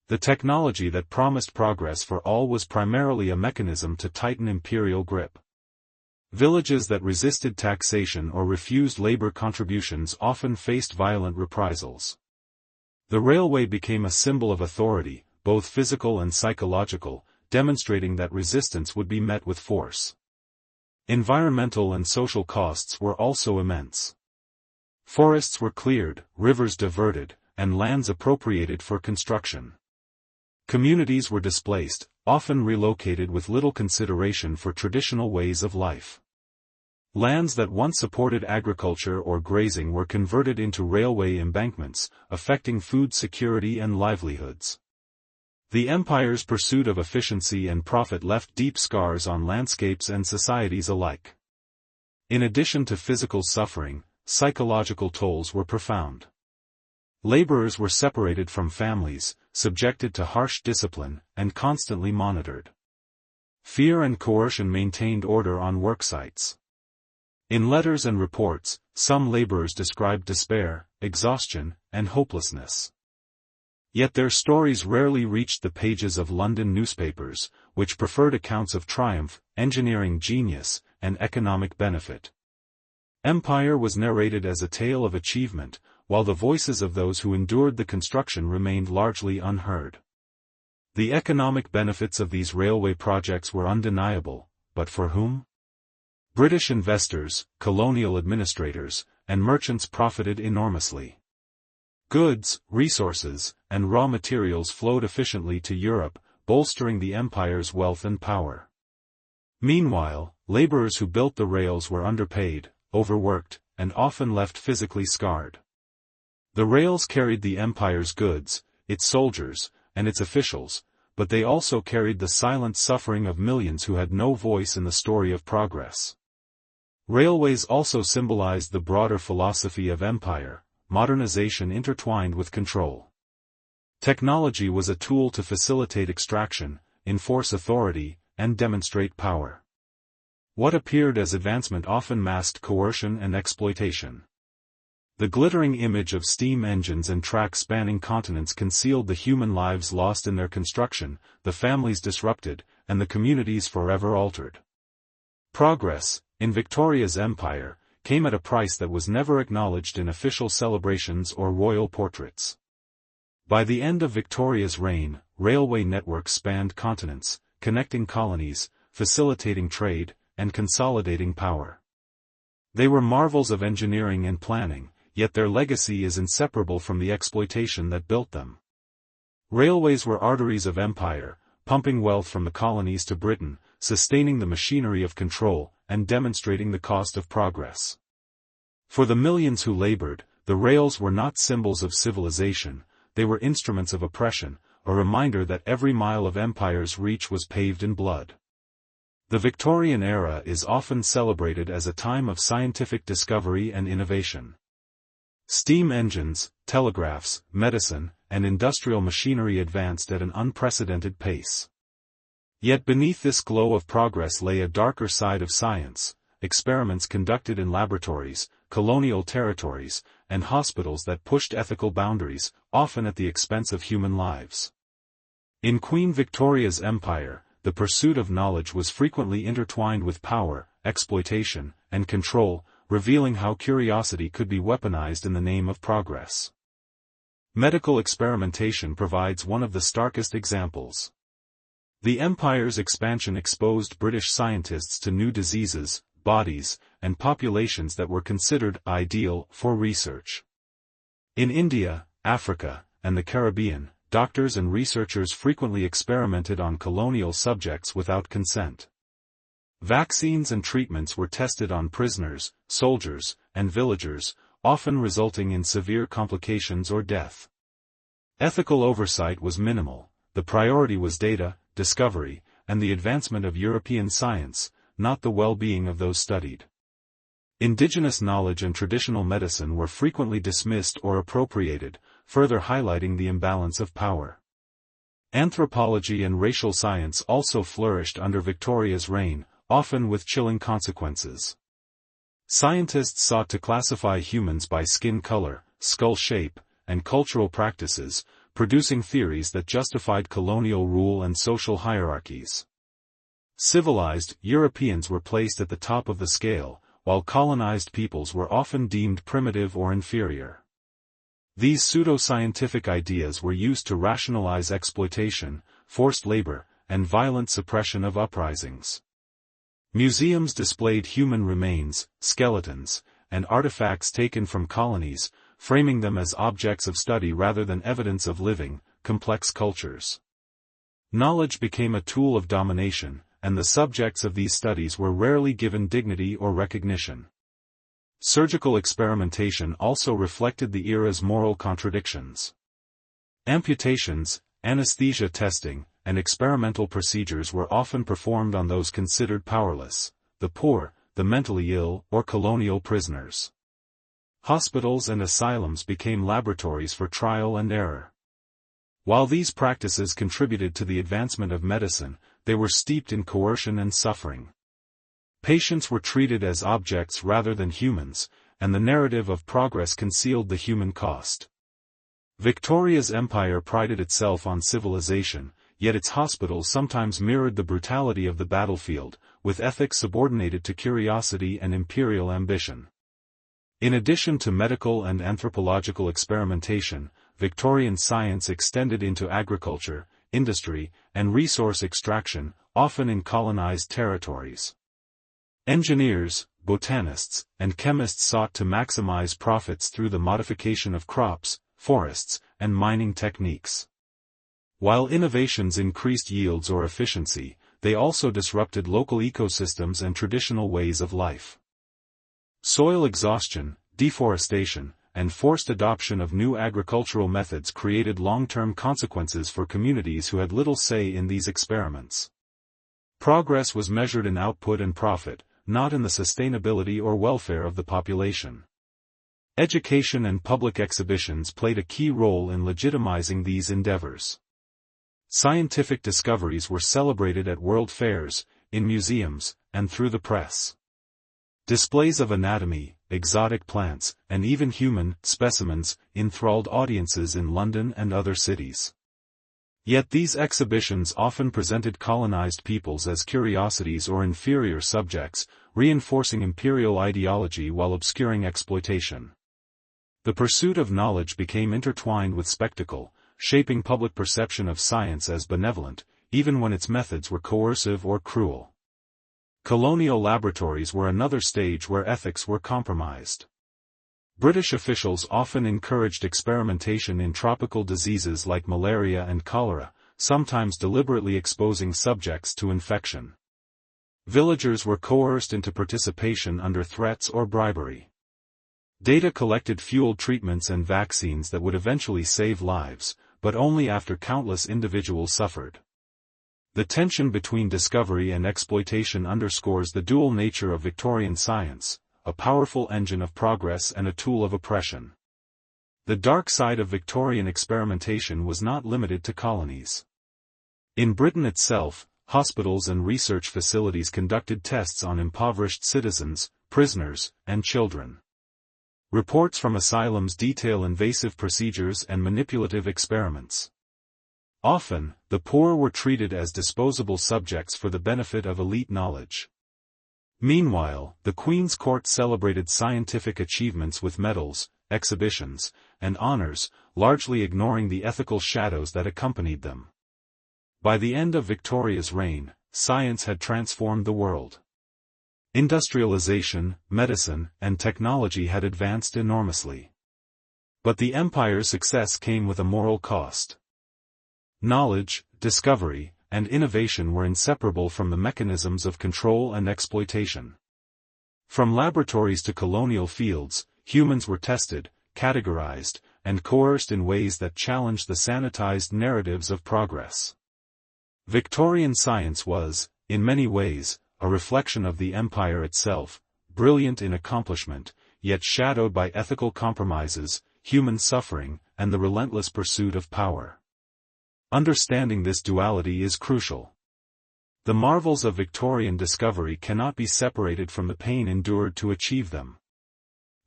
The technology that promised progress for all was primarily a mechanism to tighten imperial grip. Villages that resisted taxation or refused labor contributions often faced violent reprisals. The railway became a symbol of authority, both physical and psychological, demonstrating that resistance would be met with force. Environmental and social costs were also immense. Forests were cleared, rivers diverted, and lands appropriated for construction. Communities were displaced, often relocated with little consideration for traditional ways of life. Lands that once supported agriculture or grazing were converted into railway embankments, affecting food security and livelihoods. The empire's pursuit of efficiency and profit left deep scars on landscapes and societies alike. In addition to physical suffering, psychological tolls were profound. Laborers were separated from families, subjected to harsh discipline, and constantly monitored. Fear and coercion maintained order on worksites. In letters and reports, some laborers described despair, exhaustion, and hopelessness. Yet their stories rarely reached the pages of London newspapers, which preferred accounts of triumph, engineering genius, and economic benefit. Empire was narrated as a tale of achievement, while the voices of those who endured the construction remained largely unheard. The economic benefits of these railway projects were undeniable, but for whom? British investors, colonial administrators, and merchants profited enormously. Goods, resources, and raw materials flowed efficiently to Europe, bolstering the empire's wealth and power. Meanwhile, laborers who built the rails were underpaid, overworked, and often left physically scarred. The rails carried the empire's goods, its soldiers, and its officials, but they also carried the silent suffering of millions who had no voice in the story of progress. Railways also symbolized the broader philosophy of empire, modernization intertwined with control. Technology was a tool to facilitate extraction, enforce authority, and demonstrate power. What appeared as advancement often masked coercion and exploitation. The glittering image of steam engines and tracks spanning continents concealed the human lives lost in their construction, the families disrupted, and the communities forever altered. Progress, in Victoria's empire, came at a price that was never acknowledged in official celebrations or royal portraits. By the end of Victoria's reign, railway networks spanned continents, connecting colonies, facilitating trade, and consolidating power. They were marvels of engineering and planning, yet their legacy is inseparable from the exploitation that built them. Railways were arteries of empire, pumping wealth from the colonies to Britain, sustaining the machinery of control, and demonstrating the cost of progress. For the millions who labored, the rails were not symbols of civilization, they were instruments of oppression, a reminder that every mile of empire's reach was paved in blood. The Victorian era is often celebrated as a time of scientific discovery and innovation. Steam engines, telegraphs, medicine, and industrial machinery advanced at an unprecedented pace. Yet beneath this glow of progress lay a darker side of science, experiments conducted in laboratories, colonial territories, and hospitals that pushed ethical boundaries, often at the expense of human lives. In Queen Victoria's empire, the pursuit of knowledge was frequently intertwined with power, exploitation, and control, revealing how curiosity could be weaponized in the name of progress. Medical experimentation provides one of the starkest examples. The empire's expansion exposed British scientists to new diseases, bodies, and populations that were considered ideal for research. In India, Africa, and the Caribbean, doctors and researchers frequently experimented on colonial subjects without consent. Vaccines and treatments were tested on prisoners, soldiers, and villagers, often resulting in severe complications or death. Ethical oversight was minimal. The priority was data, discovery, and the advancement of European science, not the well-being of those studied. Indigenous knowledge and traditional medicine were frequently dismissed or appropriated, further highlighting the imbalance of power. Anthropology and racial science also flourished under Victoria's reign, often with chilling consequences. Scientists sought to classify humans by skin color, skull shape, and cultural practices, producing theories that justified colonial rule and social hierarchies. Civilized Europeans were placed at the top of the scale, while colonized peoples were often deemed primitive or inferior. These pseudo-scientific ideas were used to rationalize exploitation, forced labor, and violent suppression of uprisings. Museums displayed human remains, skeletons, and artifacts taken from colonies, framing them as objects of study rather than evidence of living, complex cultures. Knowledge became a tool of domination, and the subjects of these studies were rarely given dignity or recognition. Surgical experimentation also reflected the era's moral contradictions. Amputations, anesthesia testing, and experimental procedures were often performed on those considered powerless, the poor, the mentally ill, or colonial prisoners. Hospitals and asylums became laboratories for trial and error. While these practices contributed to the advancement of medicine, they were steeped in coercion and suffering. Patients were treated as objects rather than humans, and the narrative of progress concealed the human cost. Victoria's empire prided itself on civilization, yet its hospitals sometimes mirrored the brutality of the battlefield, with ethics subordinated to curiosity and imperial ambition. In addition to medical and anthropological experimentation, Victorian science extended into agriculture, industry, and resource extraction, often in colonized territories. Engineers, botanists, and chemists sought to maximize profits through the modification of crops, forests, and mining techniques. While innovations increased yields or efficiency, they also disrupted local ecosystems and traditional ways of life. Soil exhaustion, deforestation, and forced adoption of new agricultural methods created long-term consequences for communities who had little say in these experiments. Progress was measured in output and profit, not in the sustainability or welfare of the population. Education and public exhibitions played a key role in legitimizing these endeavors. Scientific discoveries were celebrated at world fairs, in museums, and through the press. Displays of anatomy, exotic plants, and even human specimens enthralled audiences in London and other cities. Yet these exhibitions often presented colonized peoples as curiosities or inferior subjects, reinforcing imperial ideology while obscuring exploitation. The pursuit of knowledge became intertwined with spectacle, shaping public perception of science as benevolent, even when its methods were coercive or cruel. Colonial laboratories were another stage where ethics were compromised. British officials often encouraged experimentation in tropical diseases like malaria and cholera, sometimes deliberately exposing subjects to infection. Villagers were coerced into participation under threats or bribery. Data collected fueled treatments and vaccines that would eventually save lives, but only after countless individuals suffered. The tension between discovery and exploitation underscores the dual nature of Victorian science, a powerful engine of progress and a tool of oppression. The dark side of Victorian experimentation was not limited to colonies. In Britain itself, hospitals and research facilities conducted tests on impoverished citizens, prisoners, and children. Reports from asylums detail invasive procedures and manipulative experiments. Often, the poor were treated as disposable subjects for the benefit of elite knowledge. Meanwhile, the Queen's Court celebrated scientific achievements with medals, exhibitions, and honors, largely ignoring the ethical shadows that accompanied them. By the end of Victoria's reign, science had transformed the world. Industrialization, medicine, and technology had advanced enormously. But the empire's success came with a moral cost. Knowledge, discovery, and innovation were inseparable from the mechanisms of control and exploitation. From laboratories to colonial fields, humans were tested, categorized, and coerced in ways that challenged the sanitized narratives of progress. Victorian science was, in many ways, a reflection of the empire itself, brilliant in accomplishment, yet shadowed by ethical compromises, human suffering, and the relentless pursuit of power. Understanding this duality is crucial. The marvels of Victorian discovery cannot be separated from the pain endured to achieve them.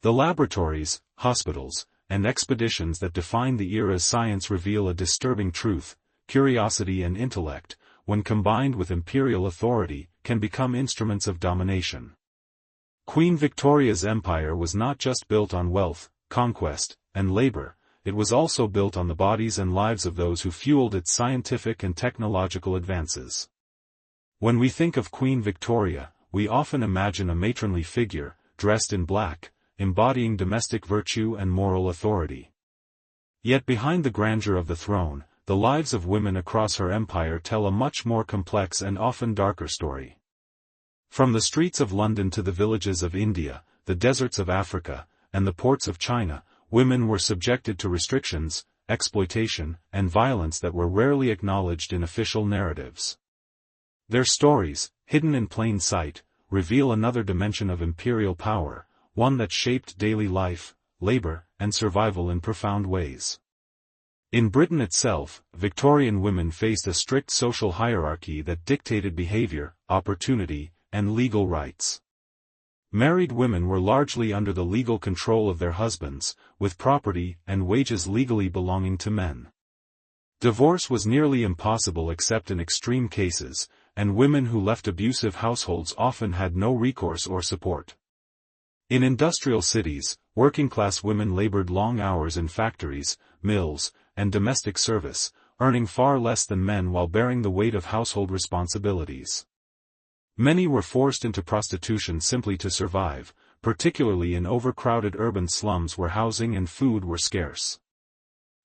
The laboratories, hospitals, and expeditions that define the era's science reveal a disturbing truth: curiosity and intellect, when combined with imperial authority, can become instruments of domination. Queen Victoria's empire was not just built on wealth, conquest, and labor, it was also built on the bodies and lives of those who fueled its scientific and technological advances. When we think of Queen Victoria, we often imagine a matronly figure, dressed in black, embodying domestic virtue and moral authority. Yet behind the grandeur of the throne, the lives of women across her empire tell a much more complex and often darker story. From the streets of London to the villages of India, the deserts of Africa, and the ports of China, women were subjected to restrictions, exploitation, and violence that were rarely acknowledged in official narratives. Their stories, hidden in plain sight, reveal another dimension of imperial power, one that shaped daily life, labor, and survival in profound ways. In Britain itself, Victorian women faced a strict social hierarchy that dictated behavior, opportunity, and legal rights. Married women were largely under the legal control of their husbands, with property and wages legally belonging to men. Divorce was nearly impossible except in extreme cases, and women who left abusive households often had no recourse or support. In industrial cities, working-class women labored long hours in factories, mills, and domestic service, earning far less than men while bearing the weight of household responsibilities. Many were forced into prostitution simply to survive, particularly in overcrowded urban slums where housing and food were scarce.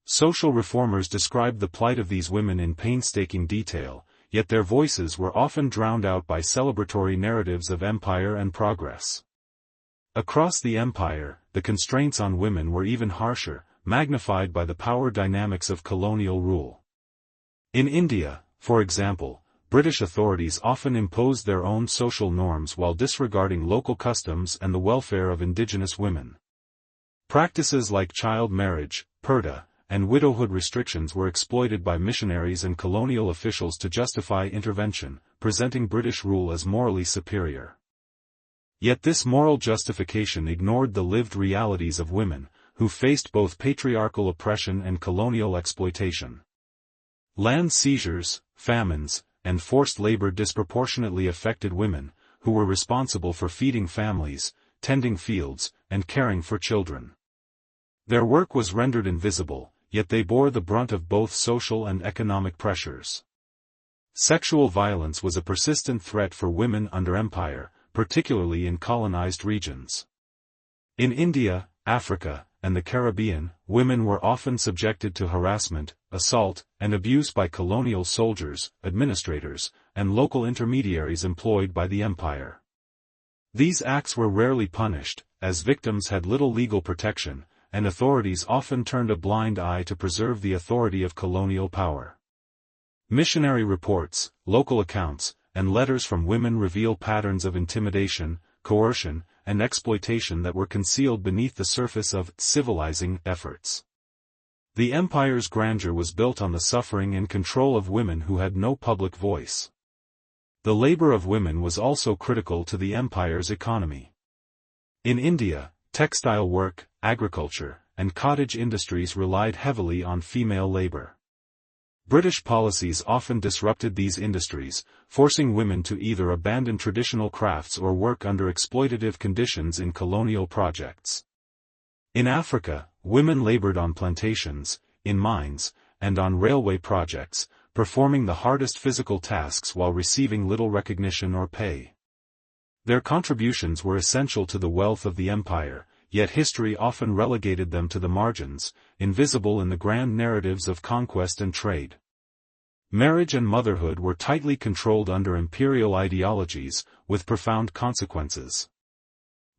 Social reformers described the plight of these women in painstaking detail, yet their voices were often drowned out by celebratory narratives of empire and progress. Across the empire, the constraints on women were even harsher, magnified by the power dynamics of colonial rule. In India, for example, British authorities often imposed their own social norms while disregarding local customs and the welfare of indigenous women. Practices like child marriage, purdah, and widowhood restrictions were exploited by missionaries and colonial officials to justify intervention, presenting British rule as morally superior. Yet this moral justification ignored the lived realities of women, who faced both patriarchal oppression and colonial exploitation. Land seizures, famines, and forced labor disproportionately affected women, who were responsible for feeding families, tending fields, and caring for children. Their work was rendered invisible, yet they bore the brunt of both social and economic pressures. Sexual violence was a persistent threat for women under empire, particularly in colonized regions. In India, Africa, and the Caribbean, women were often subjected to harassment, assault, and abuse by colonial soldiers, administrators, and local intermediaries employed by the empire. These acts were rarely punished, as victims had little legal protection, and authorities often turned a blind eye to preserve the authority of colonial power. Missionary reports, local accounts, and letters from women reveal patterns of intimidation, coercion, and exploitation that were concealed beneath the surface of civilizing efforts. The empire's grandeur was built on the suffering and control of women who had no public voice. The labor of women was also critical to the empire's economy. In India, textile work, agriculture, and cottage industries relied heavily on female labor. British policies often disrupted these industries, forcing women to either abandon traditional crafts or work under exploitative conditions in colonial projects. In Africa, women labored on plantations, in mines, and on railway projects, performing the hardest physical tasks while receiving little recognition or pay. Their contributions were essential to the wealth of the empire, yet history often relegated them to the margins, invisible in the grand narratives of conquest and trade. Marriage and motherhood were tightly controlled under imperial ideologies, with profound consequences.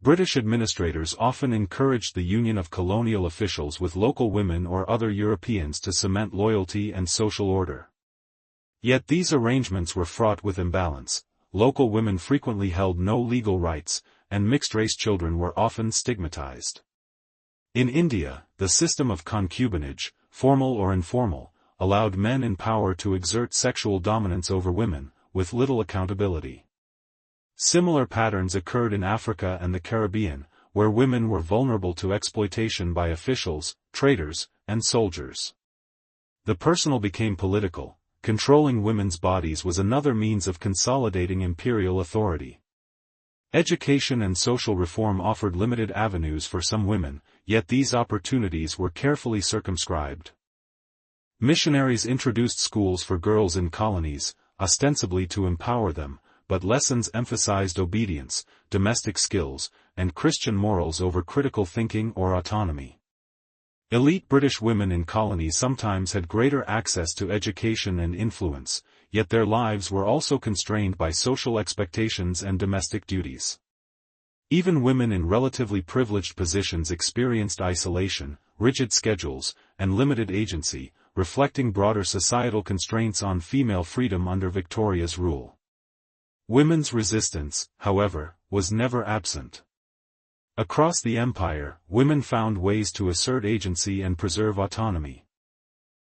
British administrators often encouraged the union of colonial officials with local women or other Europeans to cement loyalty and social order. Yet these arrangements were fraught with imbalance. Local women frequently held no legal rights, and mixed-race children were often stigmatized. In India, the system of concubinage, formal or informal, allowed men in power to exert sexual dominance over women, with little accountability. Similar patterns occurred in Africa and the Caribbean, where women were vulnerable to exploitation by officials, traders, and soldiers. The personal became political. Controlling women's bodies was another means of consolidating imperial authority. Education and social reform offered limited avenues for some women, yet these opportunities were carefully circumscribed. Missionaries introduced schools for girls in colonies, ostensibly to empower them, but lessons emphasized obedience, domestic skills, and Christian morals over critical thinking or autonomy. Elite British women in colonies sometimes had greater access to education and influence, yet their lives were also constrained by social expectations and domestic duties. Even women in relatively privileged positions experienced isolation, rigid schedules, and limited agency, reflecting broader societal constraints on female freedom under Victoria's rule. Women's resistance, however, was never absent. Across the empire, women found ways to assert agency and preserve autonomy.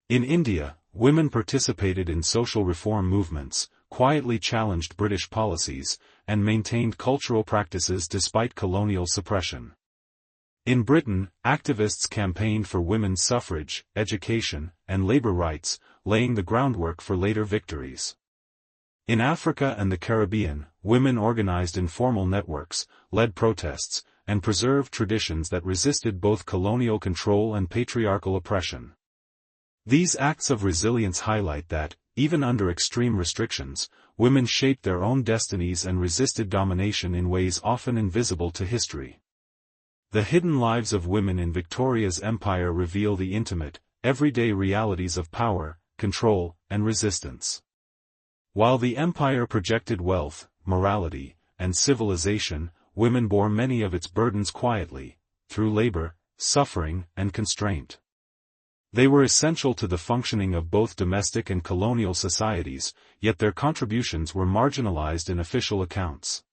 In India, women participated in social reform movements, quietly challenged British policies, and maintained cultural practices despite colonial suppression. In Britain, activists campaigned for women's suffrage, education, and labor rights, laying the groundwork for later victories. In Africa and the Caribbean, women organized informal networks, led protests, and preserved traditions that resisted both colonial control and patriarchal oppression. These acts of resilience highlight that, even under extreme restrictions, women shaped their own destinies and resisted domination in ways often invisible to history. The hidden lives of women in Victoria's empire reveal the intimate, everyday realities of power, control, and resistance. While the empire projected wealth, morality, and civilization, women bore many of its burdens quietly, through labor, suffering, and constraint. They were essential to the functioning of both domestic and colonial societies, yet their contributions were marginalized in official accounts.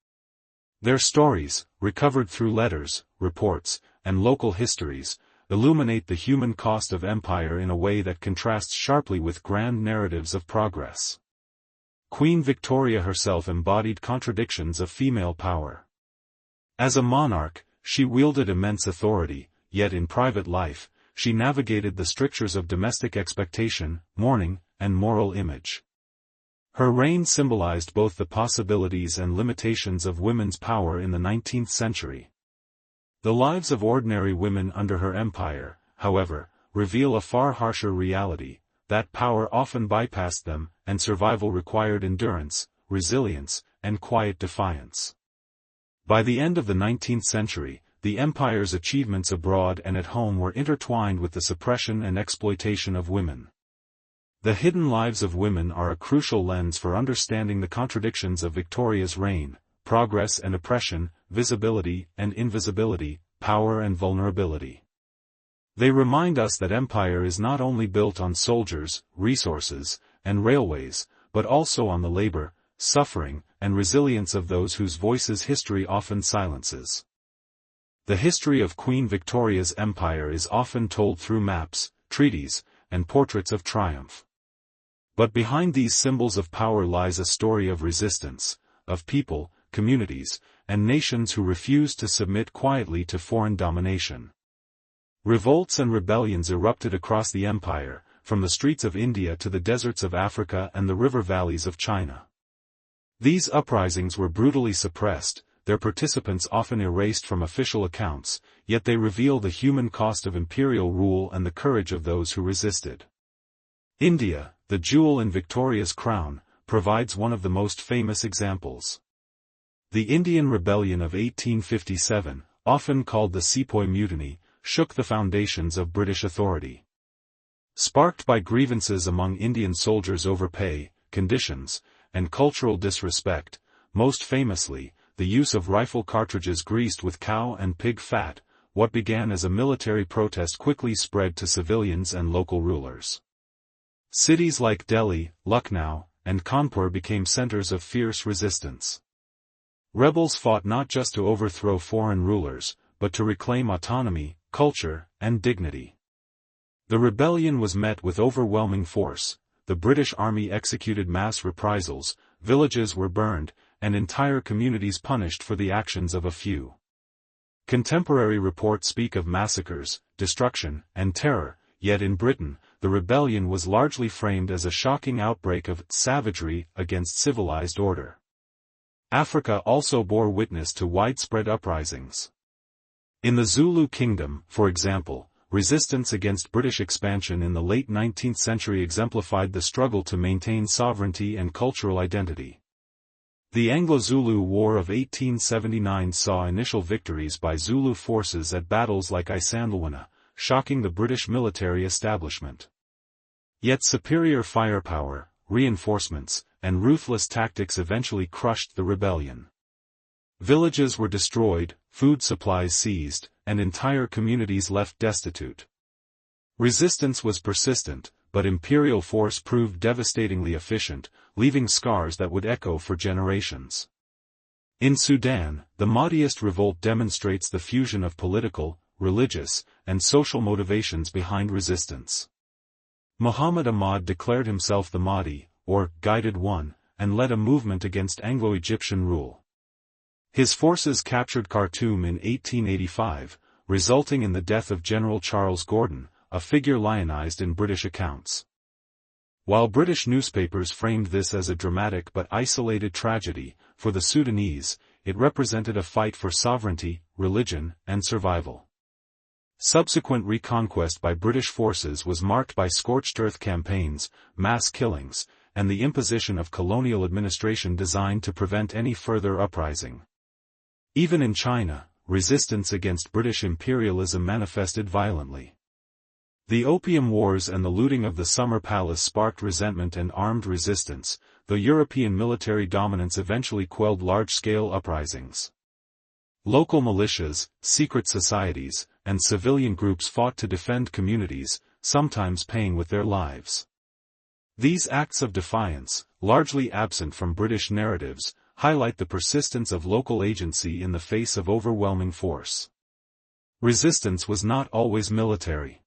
Their stories, recovered through letters, reports, and local histories, illuminate the human cost of empire in a way that contrasts sharply with grand narratives of progress. Queen Victoria herself embodied contradictions of female power. As a monarch, she wielded immense authority, yet in private life, she navigated the strictures of domestic expectation, mourning, and moral image. Her reign symbolized both the possibilities and limitations of women's power in the 19th century. The lives of ordinary women under her empire, however, reveal a far harsher reality, that power often bypassed them, and survival required endurance, resilience, and quiet defiance. By the end of the 19th century, the empire's achievements abroad and at home were intertwined with the suppression and exploitation of women. The hidden lives of women are a crucial lens for understanding the contradictions of Victoria's reign: progress and oppression, visibility and invisibility, power and vulnerability. They remind us that empire is not only built on soldiers, resources, and railways, but also on the labor, suffering, and resilience of those whose voices history often silences. The history of Queen Victoria's empire is often told through maps, treaties, and portraits of triumph. But behind these symbols of power lies a story of resistance, of people, communities, and nations who refused to submit quietly to foreign domination. Revolts and rebellions erupted across the empire, from the streets of India to the deserts of Africa and the river valleys of China. These uprisings were brutally suppressed, their participants often erased from official accounts, yet they reveal the human cost of imperial rule and the courage of those who resisted. India, the jewel in Victoria's crown, provides one of the most famous examples. The Indian Rebellion of 1857, often called the Sepoy Mutiny, shook the foundations of British authority. Sparked by grievances among Indian soldiers over pay, conditions, and cultural disrespect, most famously, the use of rifle cartridges greased with cow and pig fat, what began as a military protest quickly spread to civilians and local rulers. Cities like Delhi, Lucknow, and Kanpur became centers of fierce resistance. Rebels fought not just to overthrow foreign rulers, but to reclaim autonomy, culture, and dignity. The rebellion was met with overwhelming force. The British Army executed mass reprisals, villages were burned, and entire communities punished for the actions of a few. Contemporary reports speak of massacres, destruction, and terror, yet in Britain, the rebellion was largely framed as a shocking outbreak of savagery against civilized order. Africa also bore witness to widespread uprisings. In the Zulu Kingdom, for example, resistance against British expansion in the late 19th century exemplified the struggle to maintain sovereignty and cultural identity. The Anglo-Zulu War of 1879 saw initial victories by Zulu forces at battles like Isandlwana, shocking the British military establishment. Yet superior firepower, reinforcements, and ruthless tactics eventually crushed the rebellion. Villages were destroyed, food supplies seized, and entire communities left destitute. Resistance was persistent, but imperial force proved devastatingly efficient, leaving scars that would echo for generations. In Sudan, the Mahdiist revolt demonstrates the fusion of political, religious, and social motivations behind resistance. Muhammad Ahmad declared himself the Mahdi, or Guided One, and led a movement against Anglo-Egyptian rule. His forces captured Khartoum in 1885, resulting in the death of General Charles Gordon, a figure lionized in British accounts. While British newspapers framed this as a dramatic but isolated tragedy, for the Sudanese, it represented a fight for sovereignty, religion, and survival. Subsequent reconquest by British forces was marked by scorched earth campaigns, mass killings, and the imposition of colonial administration designed to prevent any further uprising. Even in China, resistance against British imperialism manifested violently. The Opium Wars and the looting of the Summer Palace sparked resentment and armed resistance, though European military dominance eventually quelled large-scale uprisings. Local militias, secret societies, and civilian groups fought to defend communities, sometimes paying with their lives. These acts of defiance, largely absent from British narratives, highlight the persistence of local agency in the face of overwhelming force. Resistance was not always military.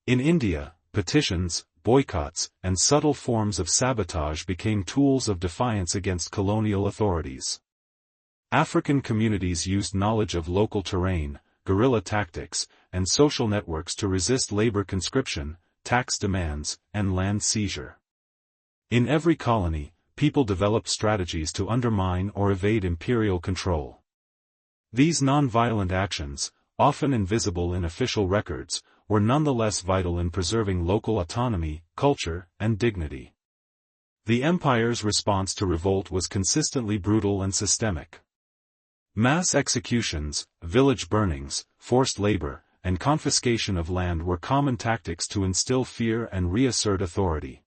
In India, petitions, boycotts, and subtle forms of sabotage became tools of defiance against colonial authorities. African communities used knowledge of local terrain, guerrilla tactics, and social networks to resist labor conscription, tax demands, and land seizure. In every colony, people developed strategies to undermine or evade imperial control. These non-violent actions, often invisible in official records, were nonetheless vital in preserving local autonomy, culture, and dignity. The empire's response to revolt was consistently brutal and systemic. Mass executions, village burnings, forced labor, and confiscation of land were common tactics to instill fear and reassert authority.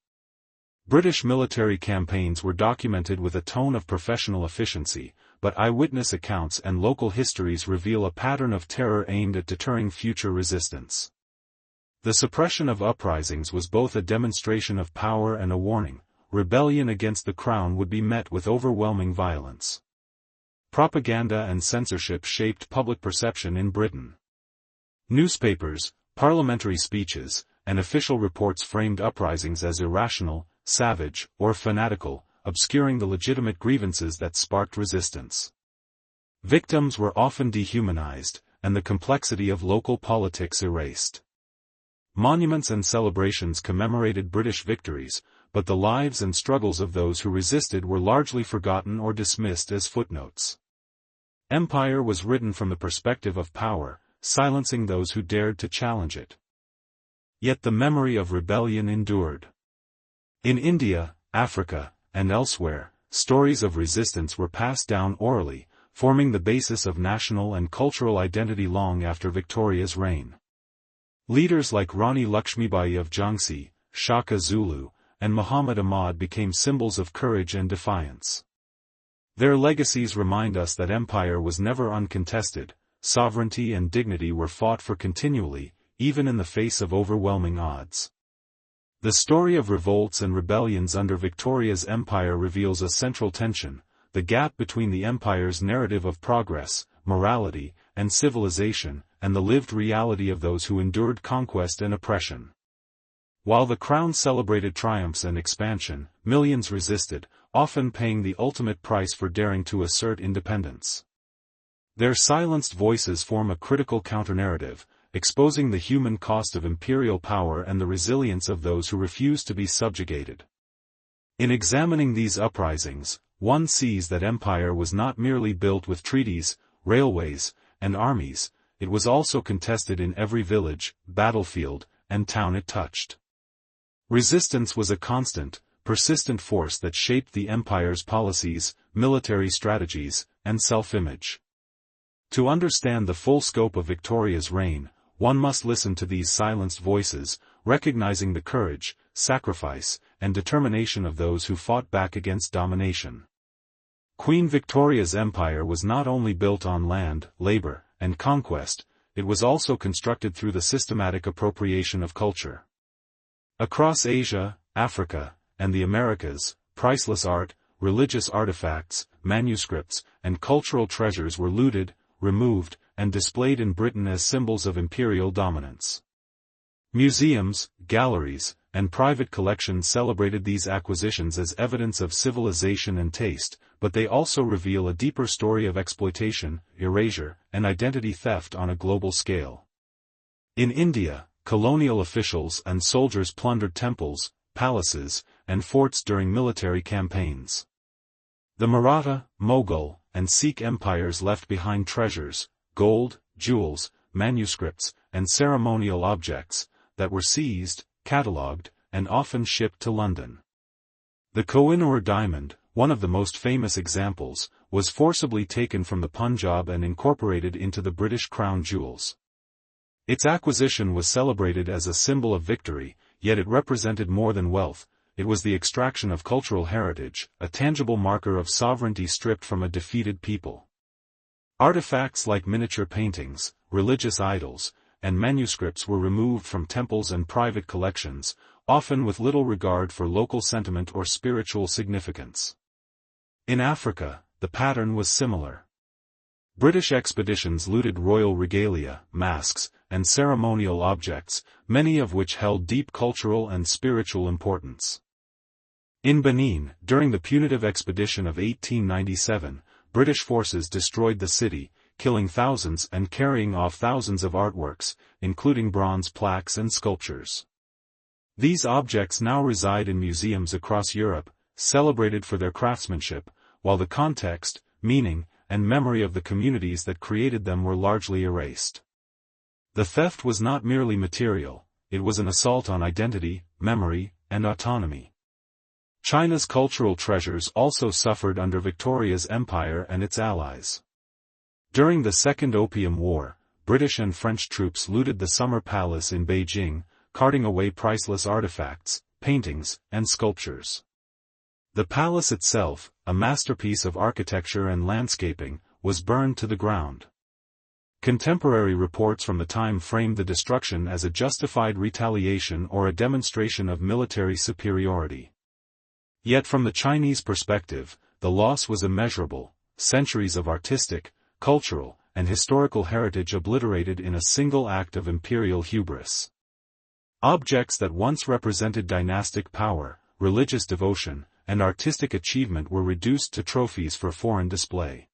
British military campaigns were documented with a tone of professional efficiency, but eyewitness accounts and local histories reveal a pattern of terror aimed at deterring future resistance. The suppression of uprisings was both a demonstration of power and a warning. Rebellion against the crown would be met with overwhelming violence. Propaganda and censorship shaped public perception in Britain. Newspapers, parliamentary speeches, and official reports framed uprisings as irrational, savage, or fanatical, obscuring the legitimate grievances that sparked resistance. Victims were often dehumanized, and the complexity of local politics erased. Monuments and celebrations commemorated British victories, but the lives and struggles of those who resisted were largely forgotten or dismissed as footnotes. Empire was written from the perspective of power, silencing those who dared to challenge it. Yet the memory of rebellion endured. In India, Africa, and elsewhere, stories of resistance were passed down orally, forming the basis of national and cultural identity long after Victoria's reign. Leaders like Rani Lakshmibai of Jhansi, Shaka Zulu, and Muhammad Ahmad became symbols of courage and defiance. Their legacies remind us that empire was never uncontested, sovereignty and dignity were fought for continually, even in the face of overwhelming odds. The story of revolts and rebellions under Victoria's empire reveals a central tension, the gap between the empire's narrative of progress, morality, and civilization, and the lived reality of those who endured conquest and oppression. While the crown celebrated triumphs and expansion, millions resisted, often paying the ultimate price for daring to assert independence. Their silenced voices form a critical counternarrative, exposing the human cost of imperial power and the resilience of those who refuse to be subjugated. In examining these uprisings, one sees that empire was not merely built with treaties, railways, and armies, it was also contested in every village, battlefield, and town it touched. Resistance was a constant, persistent force that shaped the empire's policies, military strategies, and self-image. To understand the full scope of Victoria's reign, one must listen to these silenced voices, recognizing the courage, sacrifice, and determination of those who fought back against domination. Queen Victoria's empire was not only built on land, labor, and conquest, it was also constructed through the systematic appropriation of culture. Across Asia, Africa, and the Americas, priceless art, religious artifacts, manuscripts, and cultural treasures were looted, removed, and displayed in Britain as symbols of imperial dominance. Museums, galleries, and private collections celebrated these acquisitions as evidence of civilization and taste, but they also reveal a deeper story of exploitation, erasure, and identity theft on a global scale. In India, colonial officials and soldiers plundered temples, palaces, and forts during military campaigns. The Maratha, Mughal, and Sikh empires left behind treasures, gold, jewels, manuscripts, and ceremonial objects, that were seized, catalogued, and often shipped to London. The Kohinoor diamond, one of the most famous examples, was forcibly taken from the Punjab and incorporated into the British crown jewels. Its acquisition was celebrated as a symbol of victory, yet it represented more than wealth, it was the extraction of cultural heritage, a tangible marker of sovereignty stripped from a defeated people. Artifacts like miniature paintings, religious idols, and manuscripts were removed from temples and private collections, often with little regard for local sentiment or spiritual significance. In Africa, the pattern was similar. British expeditions looted royal regalia, masks, and ceremonial objects, many of which held deep cultural and spiritual importance. In Benin, during the punitive expedition of 1897, British forces destroyed the city, killing thousands and carrying off thousands of artworks, including bronze plaques and sculptures. These objects now reside in museums across Europe, celebrated for their craftsmanship, while the context, meaning, and memory of the communities that created them were largely erased. The theft was not merely material, it was an assault on identity, memory, and autonomy. China's cultural treasures also suffered under Victoria's empire and its allies. During the Second Opium War, British and French troops looted the Summer Palace in Beijing, carting away priceless artifacts, paintings, and sculptures. The palace itself, a masterpiece of architecture and landscaping, was burned to the ground. Contemporary reports from the time framed the destruction as a justified retaliation or a demonstration of military superiority. Yet from the Chinese perspective, the loss was immeasurable, centuries of artistic, cultural, and historical heritage obliterated in a single act of imperial hubris. Objects that once represented dynastic power, religious devotion, and artistic achievement were reduced to trophies for foreign display.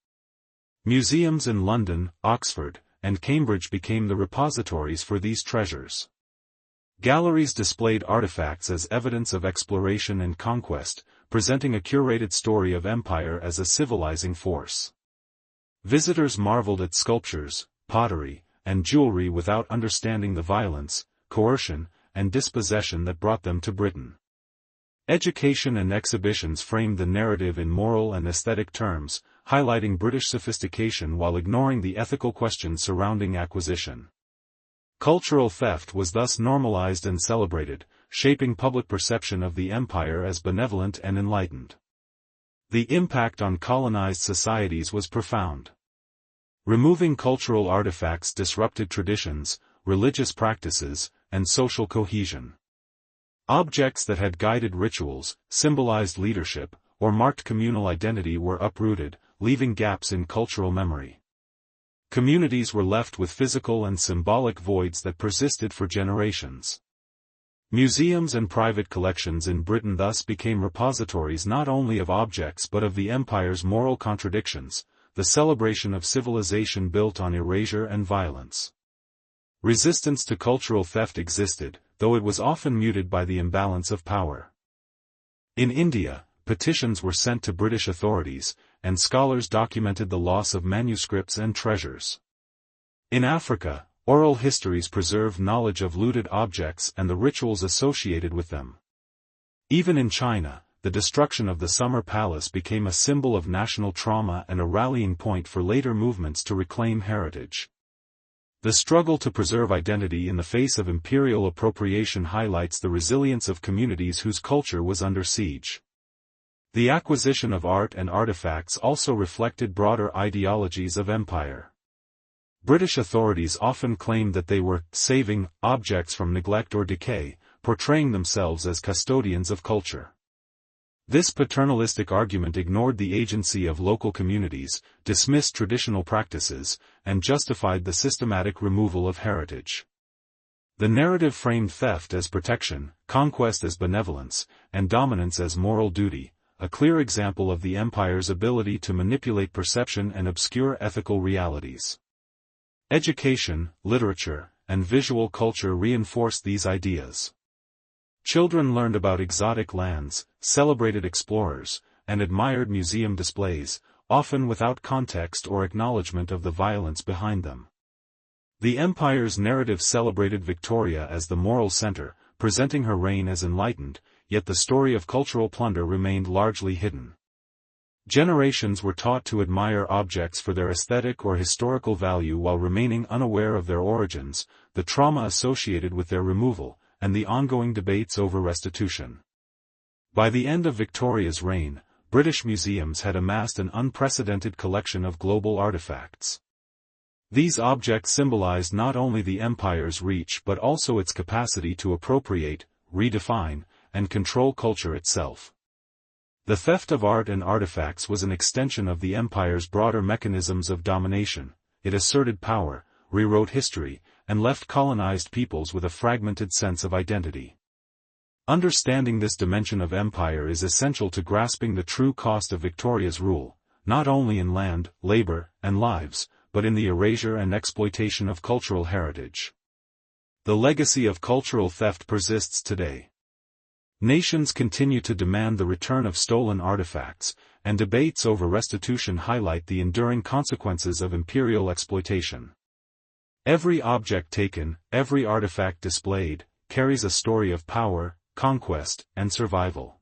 Museums in London, Oxford, and Cambridge became the repositories for these treasures. Galleries displayed artifacts as evidence of exploration and conquest, presenting a curated story of empire as a civilizing force. Visitors marveled at sculptures, pottery, and jewelry without understanding the violence, coercion, and dispossession that brought them to Britain. Education and exhibitions framed the narrative in moral and aesthetic terms, highlighting British sophistication while ignoring the ethical questions surrounding acquisition. Cultural theft was thus normalized and celebrated, shaping public perception of the empire as benevolent and enlightened. The impact on colonized societies was profound. Removing cultural artifacts disrupted traditions, religious practices, and social cohesion. Objects that had guided rituals, symbolized leadership, or marked communal identity were uprooted, leaving gaps in cultural memory. Communities were left with physical and symbolic voids that persisted for generations. Museums and private collections in Britain thus became repositories not only of objects but of the empire's moral contradictions, the celebration of civilization built on erasure and violence. Resistance to cultural theft existed, though it was often muted by the imbalance of power. In India, petitions were sent to British authorities, and scholars documented the loss of manuscripts and treasures. In Africa, oral histories preserve knowledge of looted objects and the rituals associated with them. Even in China, the destruction of the Summer Palace became a symbol of national trauma and a rallying point for later movements to reclaim heritage. The struggle to preserve identity in the face of imperial appropriation highlights the resilience of communities whose culture was under siege. The acquisition of art and artifacts also reflected broader ideologies of empire. British authorities often claimed that they were saving objects from neglect or decay, portraying themselves as custodians of culture. This paternalistic argument ignored the agency of local communities, dismissed traditional practices, and justified the systematic removal of heritage. The narrative framed theft as protection, conquest as benevolence, and dominance as moral duty, a clear example of the empire's ability to manipulate perception and obscure ethical realities. Education, literature, and visual culture reinforced these ideas. Children learned about exotic lands, celebrated explorers, and admired museum displays, often without context or acknowledgement of the violence behind them. The empire's narrative celebrated Victoria as the moral center, presenting her reign as enlightened, yet the story of cultural plunder remained largely hidden. Generations were taught to admire objects for their aesthetic or historical value while remaining unaware of their origins, the trauma associated with their removal, and the ongoing debates over restitution. By the end of Victoria's reign, British museums had amassed an unprecedented collection of global artifacts. These objects symbolized not only the empire's reach but also its capacity to appropriate, redefine, and control culture itself. The theft of art and artifacts was an extension of the empire's broader mechanisms of domination. It asserted power, rewrote history, and left colonized peoples with a fragmented sense of identity. Understanding this dimension of empire is essential to grasping the true cost of Victoria's rule, not only in land, labor, and lives, but in the erasure and exploitation of cultural heritage. The legacy of cultural theft persists today. Nations continue to demand the return of stolen artifacts, and debates over restitution highlight the enduring consequences of imperial exploitation. Every object taken, every artifact displayed, carries a story of power, conquest, and survival.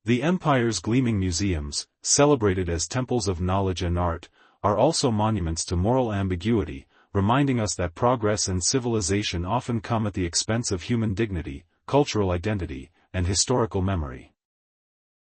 The empire's gleaming museums, celebrated as temples of knowledge and art, are also monuments to moral ambiguity, reminding us that progress and civilization often come at the expense of human dignity, cultural identity, and historical memory.